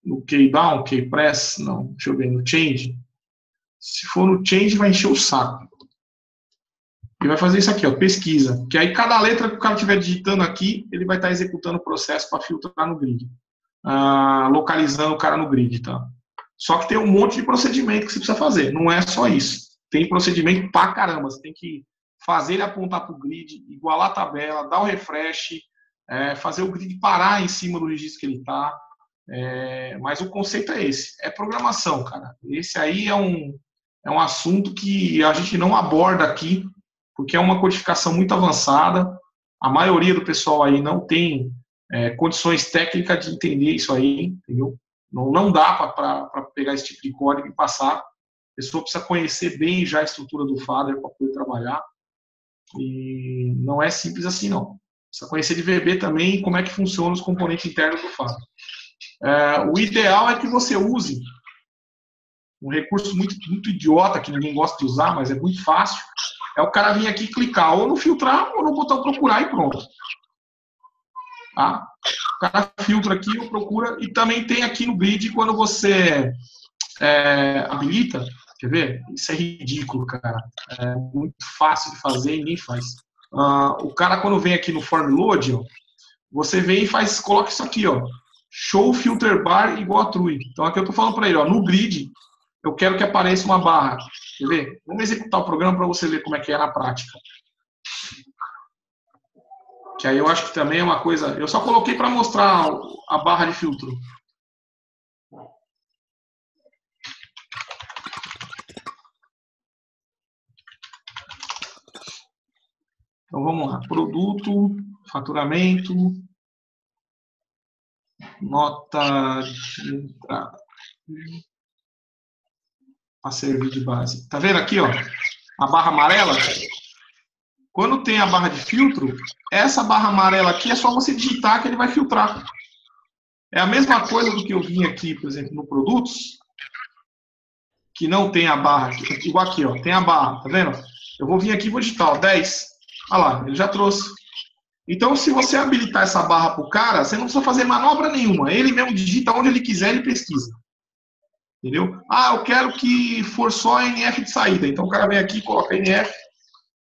no Keybound, Keypress, não, deixa eu ver, no Change. Se for no Change, vai encher o saco. E vai fazer isso aqui, ó, pesquisa. Que aí cada letra que o cara estiver digitando aqui, ele vai estar executando o processo para filtrar no grid. Localizando o cara no grid, tá? Só que tem um monte de procedimento que você precisa fazer. Não é só isso. Tem procedimento pra caramba. Você tem que fazer ele apontar para o grid, igualar a tabela, dar o refresh, fazer o grid parar em cima do registro que ele está. Mas o conceito é esse. É programação, cara. Esse aí é um assunto que a gente não aborda aqui, porque é uma codificação muito avançada. A maioria do pessoal aí não tem condições técnicas de entender isso aí, entendeu? Não dá para pegar esse tipo de código e passar. A pessoa precisa conhecer bem já a estrutura do Fader para poder trabalhar. E não é simples assim, não. Precisa conhecer de VB também como é que funcionam os componentes internos do Fader. O ideal é que você use um recurso muito, muito idiota, que ninguém gosta de usar, mas é muito fácil. É o cara vir aqui e clicar ou no filtrar ou no botão procurar e pronto. Tá? O cara filtra aqui ou procura. E também tem aqui no grid, quando você habilita, quer ver? Isso é ridículo, cara. É muito fácil de fazer e ninguém faz. O cara, quando vem aqui no form load, ó, você vem e coloca isso aqui, ó. Show filter bar igual a true. Então aqui eu tô falando para ele, ó, no grid, eu quero que apareça uma barra. Quer ver? Vamos executar o programa para você ver como é que é na prática. Que aí eu acho que também é uma coisa... Eu só coloquei para mostrar a barra de filtro. Então vamos lá. Produto, faturamento, nota de entrada. Para servir de base. Tá vendo aqui, ó? A barra amarela? Quando tem a barra de filtro, essa barra amarela aqui é só você digitar que ele vai filtrar. É a mesma coisa do que eu vim aqui, por exemplo, no produtos, que não tem a barra, igual aqui, ó, tem a barra, tá vendo? Eu vou vir aqui e vou digitar, ó, 10. Olha lá, ele já trouxe. Então, se você habilitar essa barra pro cara, você não precisa fazer manobra nenhuma. Ele mesmo digita onde ele quiser, ele pesquisa. Entendeu? Eu quero que for só NF de saída. Então, o cara vem aqui, coloca NF,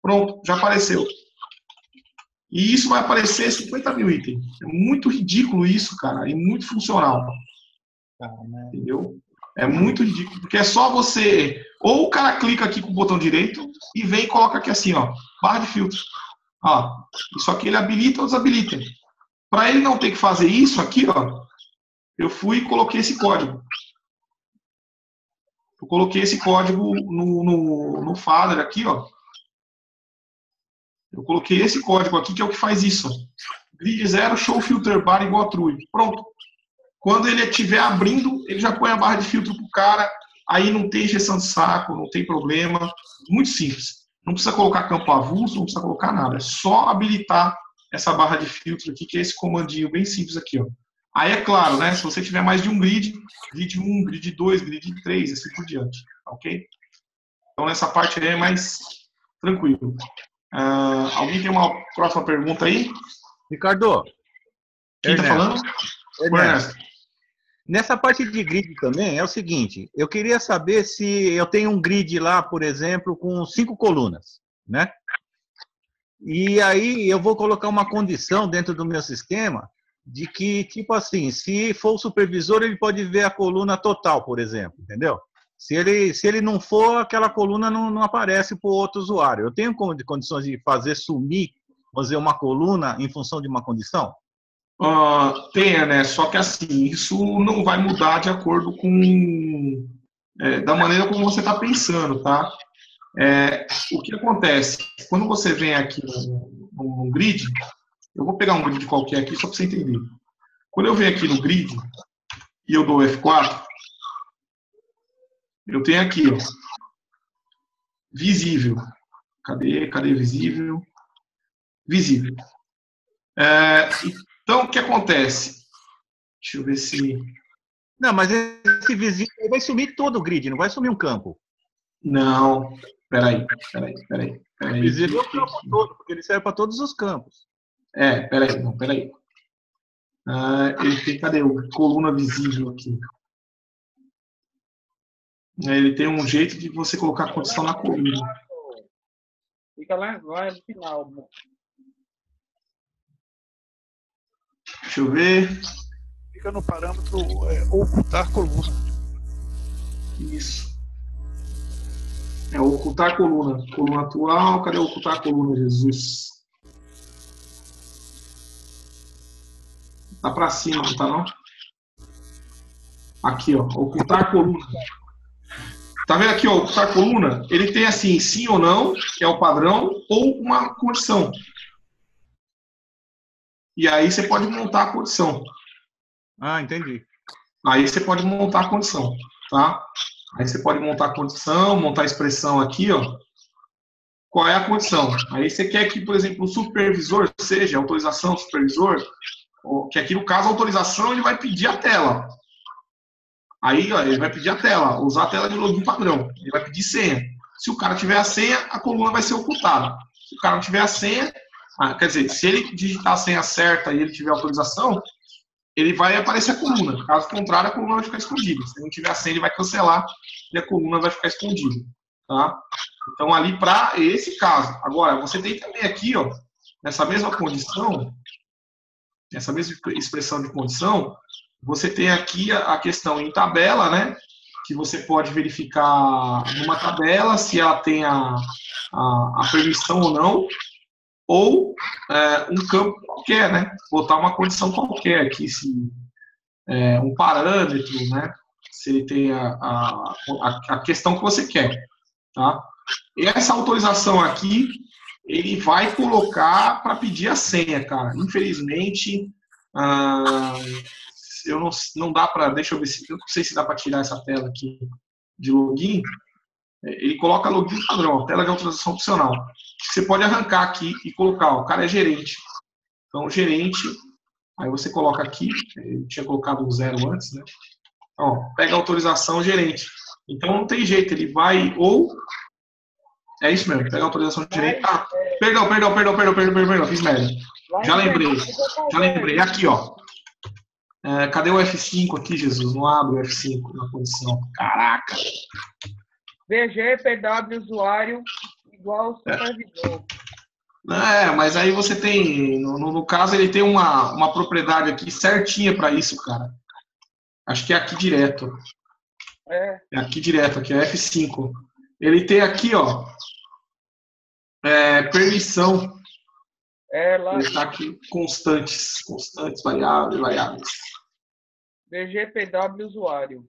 pronto, já apareceu. E isso vai aparecer 50 mil itens. É muito ridículo isso, cara, e muito funcional. Entendeu? É muito ridículo, porque é só você... Ou o cara clica aqui com o botão direito e vem e coloca aqui assim, ó, barra de filtro. Isso aqui ele habilita ou desabilita. Para ele não ter que fazer isso aqui, ó, eu fui e coloquei esse código. Eu coloquei esse código no Fader aqui, ó. Eu coloquei esse código aqui, que é o que faz isso. Grid 0, show filter bar igual a true. Pronto. Quando ele estiver abrindo, ele já põe a barra de filtro pro cara. Aí não tem injeção de saco, não tem problema. Muito simples. Não precisa colocar campo avulso, não precisa colocar nada. É só habilitar essa barra de filtro aqui, que é esse comandinho bem simples aqui, ó. Aí é claro, né? Se você tiver mais de um grid 1, grid 2, grid 3, assim por diante. Ok? Então nessa parte aí é mais tranquilo. Alguém tem uma próxima pergunta aí? Ricardo. Quem está falando? Ernesto. Nessa parte de grid também é o seguinte, eu queria saber se eu tenho um grid lá, por exemplo, com 5 colunas, né? E aí eu vou colocar uma condição dentro do meu sistema de que, tipo assim, se for o supervisor, ele pode ver a coluna total, por exemplo, entendeu? Se ele não for, aquela coluna não aparece para o outro usuário. Eu tenho condições de fazer sumir, fazer uma coluna em função de uma condição? Tem, né? Só que assim, isso não vai mudar de acordo com da maneira como você está pensando, tá? O que acontece? Quando você vem aqui no grid, eu vou pegar um grid qualquer aqui só para você entender. Quando eu venho aqui no grid e eu dou F4, eu tenho aqui, ó, visível. Cadê visível? Visível. Então, o que acontece? Deixa eu ver se... Não, mas esse visível vai sumir todo o grid, não vai sumir um campo. Não, peraí. Visível o campo todo, porque ele serve para todos os campos. Peraí. Ele tem, cadê o coluna visível aqui? Ele tem um jeito de você colocar a condição na coluna. Fica lá no final. Deixa eu ver. Fica no parâmetro ocultar coluna. Isso. Ocultar coluna. Coluna atual. Cadê ocultar coluna, Jesus? Tá pra cima, não tá não? Aqui, ó. Ocultar coluna. Tá vendo aqui, ó? Ocultar coluna? Ele tem assim, sim ou não, que é o padrão, ou uma condição. E aí você pode montar a condição. Entendi. Aí você pode montar a condição, tá? Aí você pode montar a condição, montar a expressão aqui, ó. Qual é a condição? Aí você quer que, por exemplo, o supervisor, seja autorização do supervisor, que aqui no caso a autorização ele vai pedir a tela. Aí, ó, ele vai pedir a tela, usar a tela de login padrão. Ele vai pedir senha. Se o cara tiver a senha, a coluna vai ser ocultada. Se o cara não tiver a senha, quer dizer, se ele digitar a senha certa e ele tiver autorização, ele vai aparecer a coluna. Caso contrário, a coluna vai ficar escondida. Se não tiver a senha, ele vai cancelar e a coluna vai ficar escondida. Tá? Então, ali para esse caso. Agora, você tem também aqui, ó, nessa mesma condição, essa mesma expressão de condição, você tem aqui a questão em tabela, né? Que você pode verificar numa tabela se ela tem a permissão ou não, ou um campo qualquer, né? Botar uma condição qualquer aqui, se um parâmetro, né? Se ele tem a questão que você quer, tá? E essa autorização aqui, ele vai colocar para pedir a senha, cara. Infelizmente, não dá para, deixa eu ver se, eu não sei se dá para tirar essa tela aqui de login. Ele coloca login padrão, tela de autorização opcional. Você pode arrancar aqui e colocar, ó, o cara é gerente. Então, gerente, aí você coloca aqui, eu tinha colocado um 0 antes, né? Ó, pega a autorização gerente. Então, não tem jeito, ele vai, ou, é isso mesmo, pega a autorização gerente. Perdão, fiz merda. Já lembrei, aqui, ó. Cadê o F5 aqui, Jesus? Não abre o F5 na condição. Caraca! VG, PW, usuário, igual supervisor. Mas aí você tem, no caso, ele tem uma propriedade aqui certinha para isso, cara. Acho que é aqui direto. É aqui direto, aqui é F5. Ele tem aqui, ó, permissão. Lá. Ele está aqui, constantes, variáveis. VG, PW, usuário.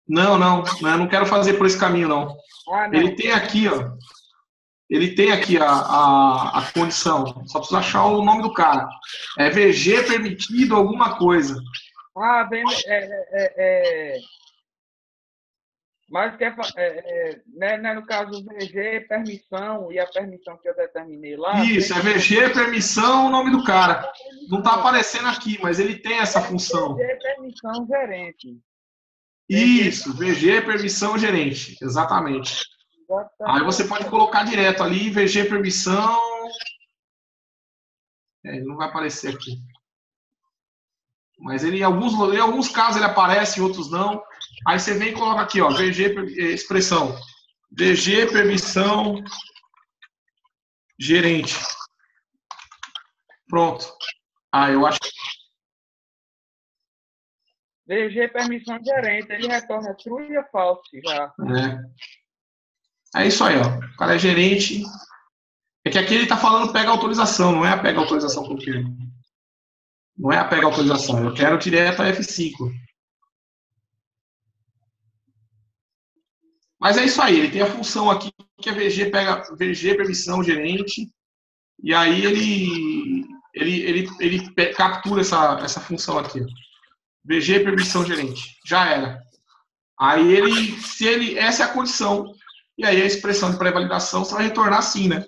Não, eu não quero fazer por esse caminho, não. Não. Ele tem aqui, ó. Ele tem aqui a condição. Só precisa achar o nome do cara. É VG permitido alguma coisa. Mas né, no caso VG, permissão, e a permissão que eu determinei lá... Isso, é VG, permissão, o nome do cara. Não está aparecendo aqui, mas ele tem essa função. VG, permissão, gerente. Isso, VG, permissão, gerente. Exatamente. Aí você pode colocar direto ali, VG, permissão... ele não vai aparecer aqui. Mas ele, em alguns casos ele aparece, em outros não. Aí você vem e coloca aqui, ó, VG, expressão. VG, permissão, gerente. Pronto. Eu acho. VG, permissão, gerente. Ele retorna true e false já. É isso aí, ó. O cara é gerente. É que aqui ele tá falando pega autorização, não é a pega autorização que eu quero. Não é a pega autorização, eu quero direto a F5. Mas é isso aí, ele tem a função aqui que é VG, pega VG, permissão, gerente, e aí ele captura essa função aqui. VG, permissão, gerente. Já era. Aí essa é a condição, e aí a expressão de pré-validação você vai retornar sim, né?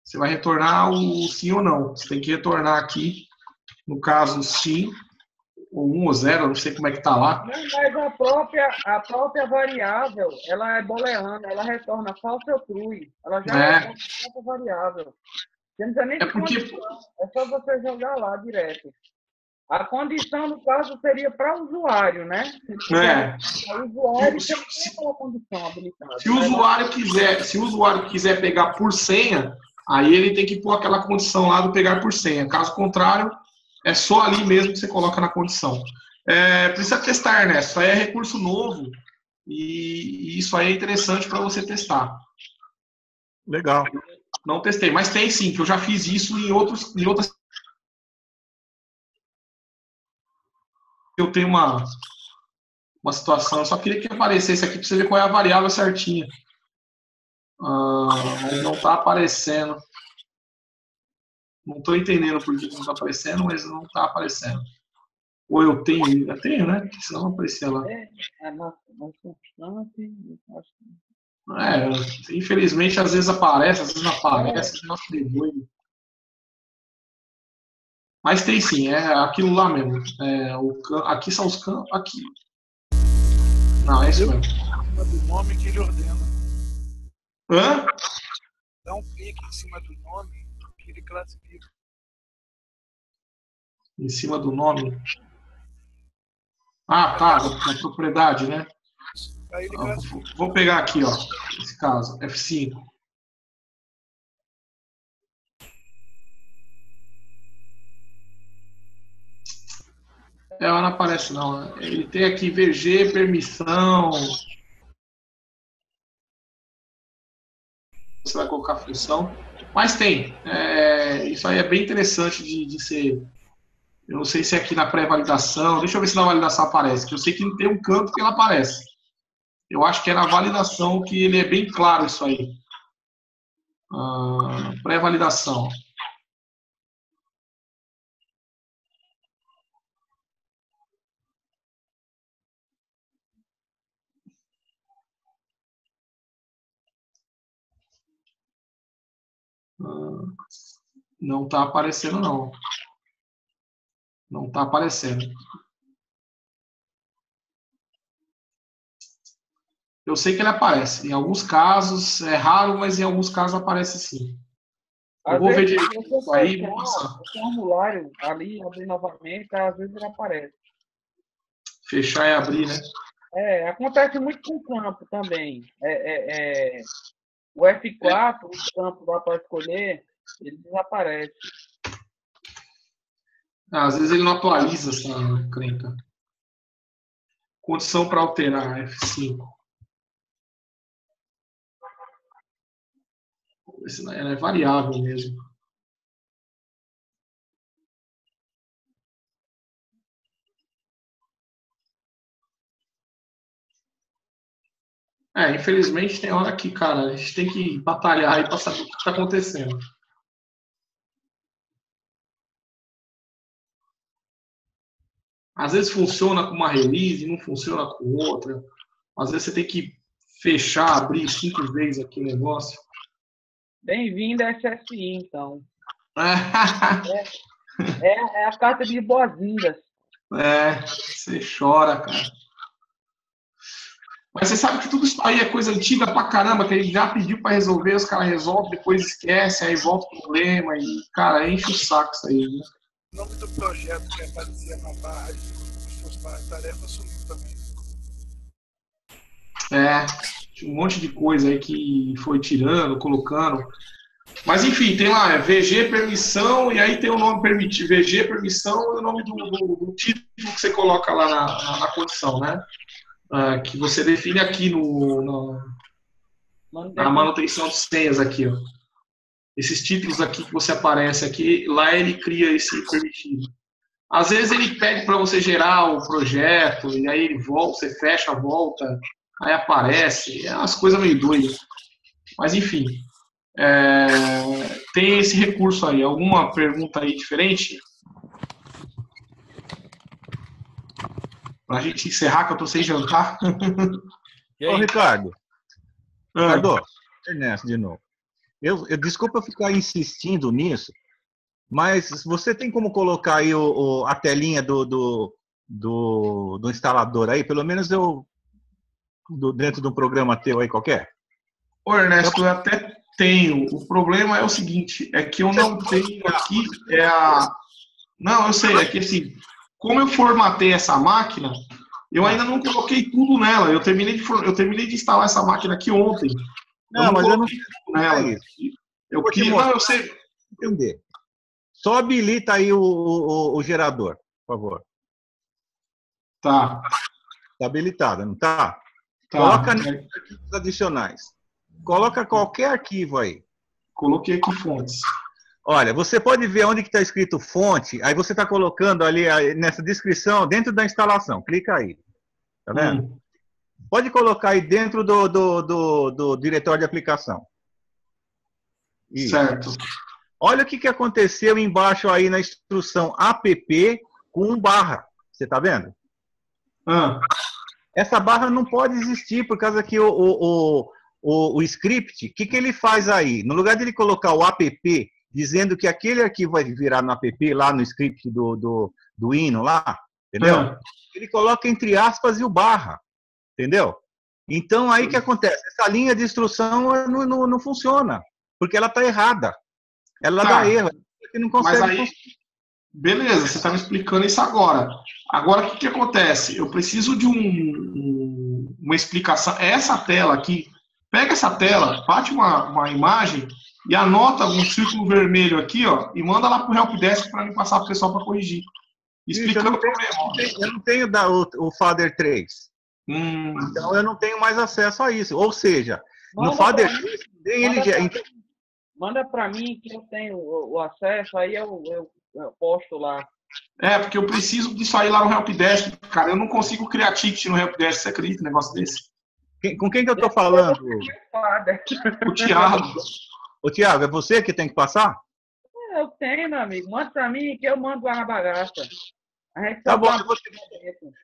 Você vai retornar o sim ou não. Você tem que retornar aqui, no caso, sim, ou 1 ou 0, não sei como é que tá lá. Não, mas a própria variável, ela é booleana, ela retorna falso ou true. Ela já É. retorna a própria variável. Você não precisa nem É de porque- condição, é só você jogar lá direto. A condição, no caso, seria para o usuário, né? O usuário Se- tem aquela condição habilitada. Se o usuário quiser pegar por senha, aí ele tem que pôr aquela condição lá do pegar por senha. Caso contrário, é só ali mesmo que você coloca na condição. Precisa testar, Ernesto. Isso aí é recurso novo e isso aí é interessante para você testar. Legal. Não testei, mas tem sim, que eu já fiz isso em outras. Eu tenho uma situação, eu só queria que aparecesse aqui para você ver qual é a variável certinha. Mas não está aparecendo. Não estou entendendo por que não está aparecendo, mas não está aparecendo. Ou eu tenho, né? Porque senão não aparecia lá. Infelizmente, às vezes aparece, às vezes não aparece. Nossa, que doido. Mas tem sim, é aquilo lá mesmo. Aqui são os campos, aqui. Não, é isso mesmo. Em cima do nome que ele ordena. Hã? Dá um clique em cima do nome que ele classifica. Em cima do nome. Ah, tá, da propriedade, né? Aí ele classifica. Vou pegar aqui, ó, esse caso, F5. Ela não aparece não, né? Ele tem aqui VG, permissão. Você vai colocar função. Mas tem. Isso aí é bem interessante de ser. Eu não sei se é aqui na pré-validação. Deixa eu ver se na validação aparece. Que eu sei que tem um campo que ela aparece. Eu acho que é na validação que ele é bem claro isso aí. Pré-validação. Não está aparecendo, não. Não está aparecendo. Eu sei que ele aparece. Em alguns casos, é raro, mas em alguns casos aparece sim. Eu vou ver direito isso aí e vou passar. O formulário ali, abrir novamente, às vezes ele aparece. Fechar e abrir, né? Acontece muito com o campo também. O F4, o campo lá para escolher, ele desaparece. Às vezes ele não atualiza essa crenca. Condição para alterar, F5. Ela é variável mesmo. Infelizmente tem hora que, cara, a gente tem que batalhar aí para saber o que está acontecendo. Às vezes funciona com uma release, não funciona com outra. Às vezes você tem que fechar, abrir 5 vezes aqui o negócio. Bem-vindo a SSI, então. É a carta de boas-vindas. Você chora, cara. Mas você sabe que tudo isso aí é coisa antiga pra caramba, que a gente já pediu pra resolver, os caras resolvem, depois esquecem, aí volta o problema, e, cara, enche o saco isso aí, né? O nome do projeto que aparecia na barra de suas tarefas sumiu também. Tinha um monte de coisa aí que foi tirando, colocando. Mas enfim, tem lá, VG permissão, e aí tem o nome permitido, VG permissão e o nome do título que você coloca lá na condição, né? Que você define aqui na manutenção de senhas aqui, ó. Esses títulos aqui que você aparece aqui, lá ele cria esse permitido. Às vezes ele pede para você gerar o projeto, e aí ele volta, você fecha, volta, aí aparece, é umas coisas meio doidas. Mas enfim, tem esse recurso aí. Alguma pergunta aí diferente? Pra gente encerrar, que eu tô sem jantar. Ô, Ricardo. Ricardo, Ernesto, de novo. Desculpa eu ficar insistindo nisso, mas você tem como colocar aí a telinha do do instalador aí? Pelo menos dentro de um programa teu aí qualquer? Ô, Ernesto, eu até tenho. O problema é o seguinte, é que eu não tenho aqui Não, eu sei, é que assim, como eu formatei essa máquina, eu ainda não coloquei tudo nela. Eu terminei de instalar essa máquina aqui ontem. Não, mas eu não coloquei tudo nela. Eu queria... Não, eu sei. Entender. Só habilita aí o gerador, por favor. Tá. Tá habilitado, não tá? Tá. Coloca arquivos adicionais. Coloca qualquer arquivo aí. Coloquei aqui fontes. Olha, você pode ver onde que está escrito fonte, aí você está colocando ali nessa descrição, dentro da instalação. Clica aí. Tá vendo? Pode colocar aí dentro do diretório de aplicação. Isso. Certo. Olha o que aconteceu embaixo aí na instrução app com barra. Você está vendo? Essa barra não pode existir por causa que o script, o que ele faz aí? No lugar de ele colocar o app dizendo que aquele arquivo vai virar no app, lá no script do hino lá, entendeu? Ele coloca entre aspas e o barra, entendeu? Então, aí o que acontece? Essa linha de instrução não funciona, porque ela está errada. Ela dá erro, você não consegue... Mas aí, beleza, você está me explicando isso agora. Agora, o que acontece? Eu preciso de uma explicação. Essa tela aqui, pega essa tela, bate uma imagem e anota um círculo vermelho aqui, ó, e manda lá para o helpdesk para me passar para o pessoal para corrigir. Explicando o problema. Eu não tenho o Fader 3. Então eu não tenho mais acesso a isso. Ou seja, no Fader 3, manda para mim que eu tenho o acesso, aí eu posto lá. Porque eu preciso disso aí lá no helpdesk, cara. Eu não consigo criar ticket no helpdesk, você acredita um negócio desse? Com quem que eu tô falando? O Thiago. Ô, Thiago, é você que tem que passar? Eu tenho, meu amigo. Manda pra mim que eu mando lá na bagaça. Tá bom.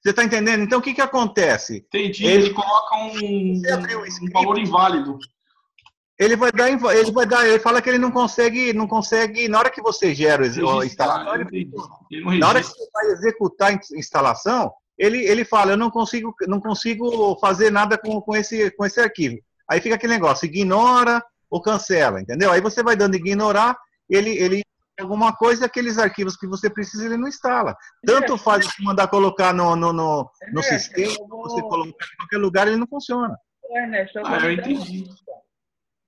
Você tá entendendo? Então, o que acontece? Entendi. Ele coloca um valor inválido. Ele fala que ele não consegue, na hora que você gera a instalação, na hora que você vai executar a instalação, ele fala, eu não consigo fazer nada com esse arquivo. Aí fica aquele negócio, ignora ou cancela, entendeu? Aí você vai dando ignorar, ele alguma coisa, aqueles arquivos que você precisa, ele não instala. Tanto faz você mandar colocar no sistema, você colocar em qualquer lugar, ele não funciona. Ernesto, eu entendi.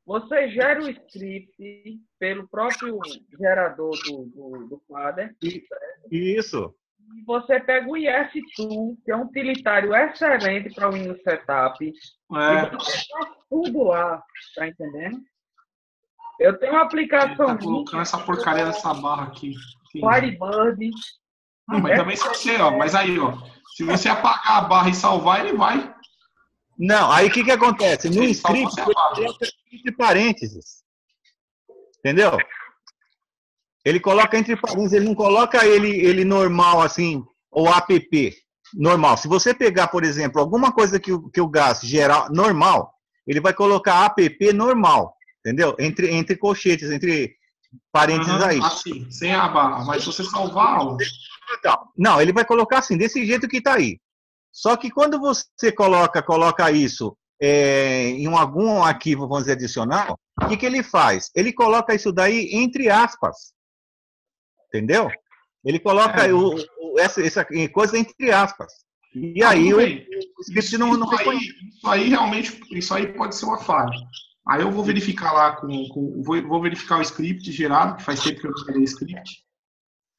Você gera o script pelo próprio gerador do Fader. Isso. E você pega o ES2, que é um utilitário excelente para o Windows Setup. E você faz tudo lá, tá entendendo? Eu tenho uma aplicação... Ele tá colocando essa porcaria dessa barra aqui. Firebird. Mas também se você, mas aí, se você apagar a barra e salvar, ele vai. Não, aí o que acontece? No script, ele coloca entre parênteses. Entendeu? Ele coloca entre parênteses, ele não coloca ele normal assim, ou app normal. Se você pegar, por exemplo, alguma coisa que o GAS geral normal, ele vai colocar app normal, entendeu? Entre colchetes, entre parênteses aí. Assim, sem a barra. Mas se você salvar... Não, ele vai colocar assim, desse jeito que está aí. Só que quando você coloca isso em algum arquivo, vamos dizer, adicional, o que ele faz? Ele coloca isso daí entre aspas. Entendeu? Ele coloca essa coisa entre aspas. E aí o script não reconhece. Isso aí pode ser uma falha. Aí eu vou verificar lá vou verificar o script gerado, que faz tempo que eu não gerei script.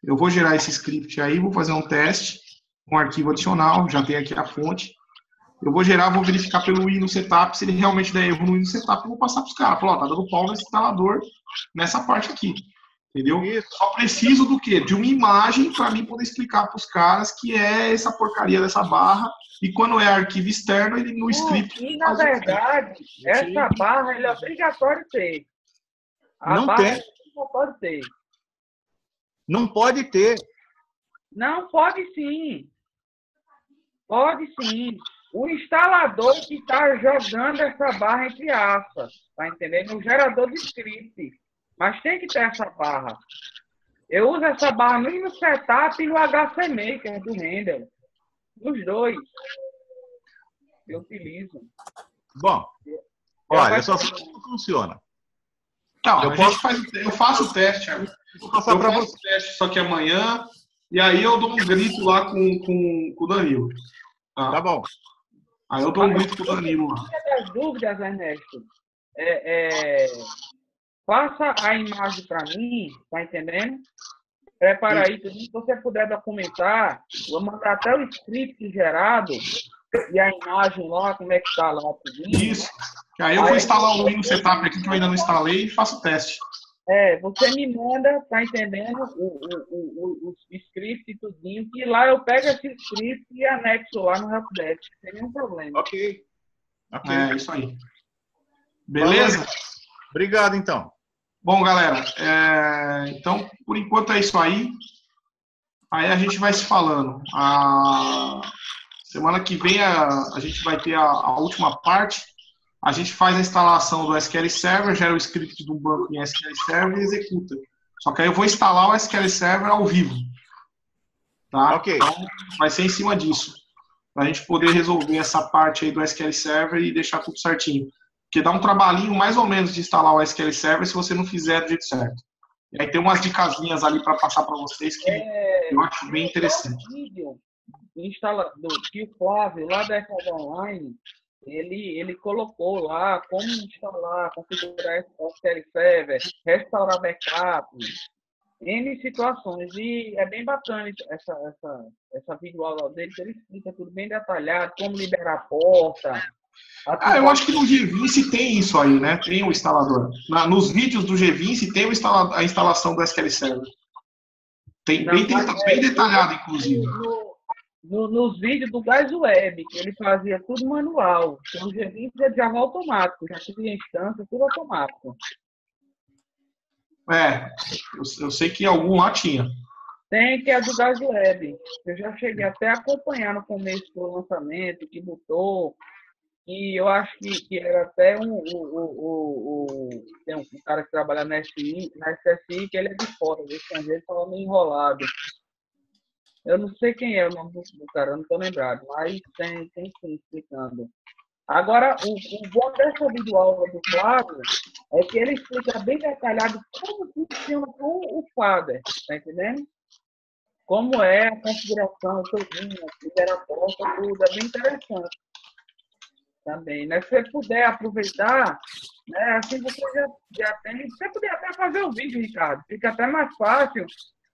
Eu vou gerar esse script aí, vou fazer um teste com arquivo adicional, já tem aqui a fonte. Eu vou verificar pelo Windows Setup, se ele realmente der erro no Windows Setup, eu vou passar para os caras. Falar, tá dando pau nesse instalador, nessa parte aqui. Entendeu? Só preciso do quê? De uma imagem para mim poder explicar para os caras que é essa porcaria dessa barra. E quando é arquivo externo, ele no script... E, na verdade, essa barra é obrigatório ter. Não tem. Não pode ter. Não pode ter. Não, pode sim. Pode sim. O instalador que está jogando essa barra entre aspas, tá entendendo? O gerador de script. Mas tem que ter essa barra. Eu uso essa barra no Setup e no HC Maker do Render. Os dois eu utilizo. Bom, olha, só sei como funciona. Não, eu faço o teste. Vou passar para você. O teste só que amanhã, e aí eu dou um grito lá com o Danilo. Tá bom. Aí eu dou um grito com o Danilo lá. Das dúvidas, Ernesto, passa a imagem para mim, tá entendendo? Prepara aí, tudo. Se você puder documentar, vou mandar até o script gerado e a imagem lá, como é que tá lá. Tudo. Isso. Aí eu vou instalar o Windows Setup aqui que eu ainda não instalei e faço o teste. Você me manda, tá entendendo? O script e tudinho, que lá eu pego esse script e anexo lá no helpdesk, sem nenhum problema. Ok. É isso aí. Beleza? Obrigado, então. Bom, galera, então, por enquanto é isso aí. Aí a gente vai se falando. A semana que vem a gente vai ter a última parte. A gente faz a instalação do SQL Server, gera o script do banco em SQL Server e executa. Só que aí eu vou instalar o SQL Server ao vivo. Tá? Ok. Então, vai ser em cima disso. Para a gente poder resolver essa parte aí do SQL Server e deixar tudo certinho. Porque dá um trabalhinho mais ou menos de instalar o SQL Server se você não fizer do jeito certo. E aí tem umas dicasinhas ali para passar para vocês que eu acho bem interessante. Vídeo que o Flávio, lá da FAD Online, ele colocou lá como instalar, configurar SQL Server, restaurar backup, N situações. E é bem bacana essa videoaula dele, que ele explica tudo bem detalhado, como liberar a porta. Eu acho que no G20 tem isso aí, né? Tem o instalador. Nos vídeos do G20 tem a instalação do SQL Server. Tem bem detalhado, inclusive. Nos vídeos do Gás Web, que ele fazia tudo manual. Então, o G20 é de Java automático, já cria instância, tudo automático. Eu sei que algum lá tinha. Tem, que é do Gás Web. Eu já cheguei até a acompanhar no começo do lançamento, que botou. E eu acho que era até tem um cara que trabalha na SSI, que ele é de fora, do estrangeiro, estava meio enrolado. Eu não sei quem é o nome do cara, eu não estou lembrado, mas tem sim explicando. Agora, o bom dessa videoaula do Flávio é que ele explica bem detalhado como funciona com o Fader, tá entendendo? Como é a configuração, todinha, libera a porta, tudo, é bem interessante. Também, né? Se você puder aproveitar, né? Assim você já tem. Se você puder até fazer o vídeo, Ricardo, fica até mais fácil.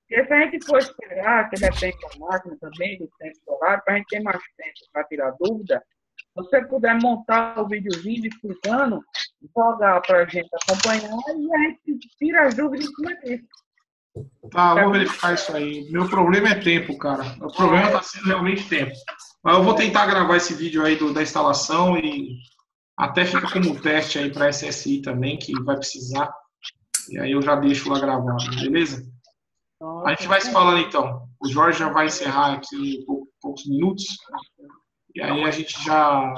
Porque se a gente for esperar, que depende da máquina também, do tempo do horário, para a gente ter mais tempo para tirar dúvida, se você puder montar o videozinho explicando, jogar para a gente acompanhar e a gente tira as dúvidas em cima disso. Tá, vou verificar isso aí. Meu problema é tempo, cara. O problema está sendo realmente tempo. Mas eu vou tentar gravar esse vídeo aí da instalação e até fica como teste aí para SSI também, que vai precisar. E aí eu já deixo lá gravado, beleza? A gente vai se falando então. O Jorge já vai encerrar aqui em poucos minutos. E aí a gente já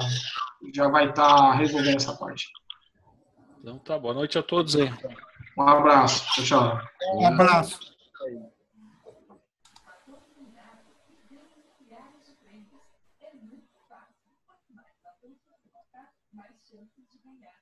vai estar resolvendo essa parte. Então tá, boa noite a todos aí. Um abraço. Tchau, tchau. Um abraço. Mais chances de ganhar.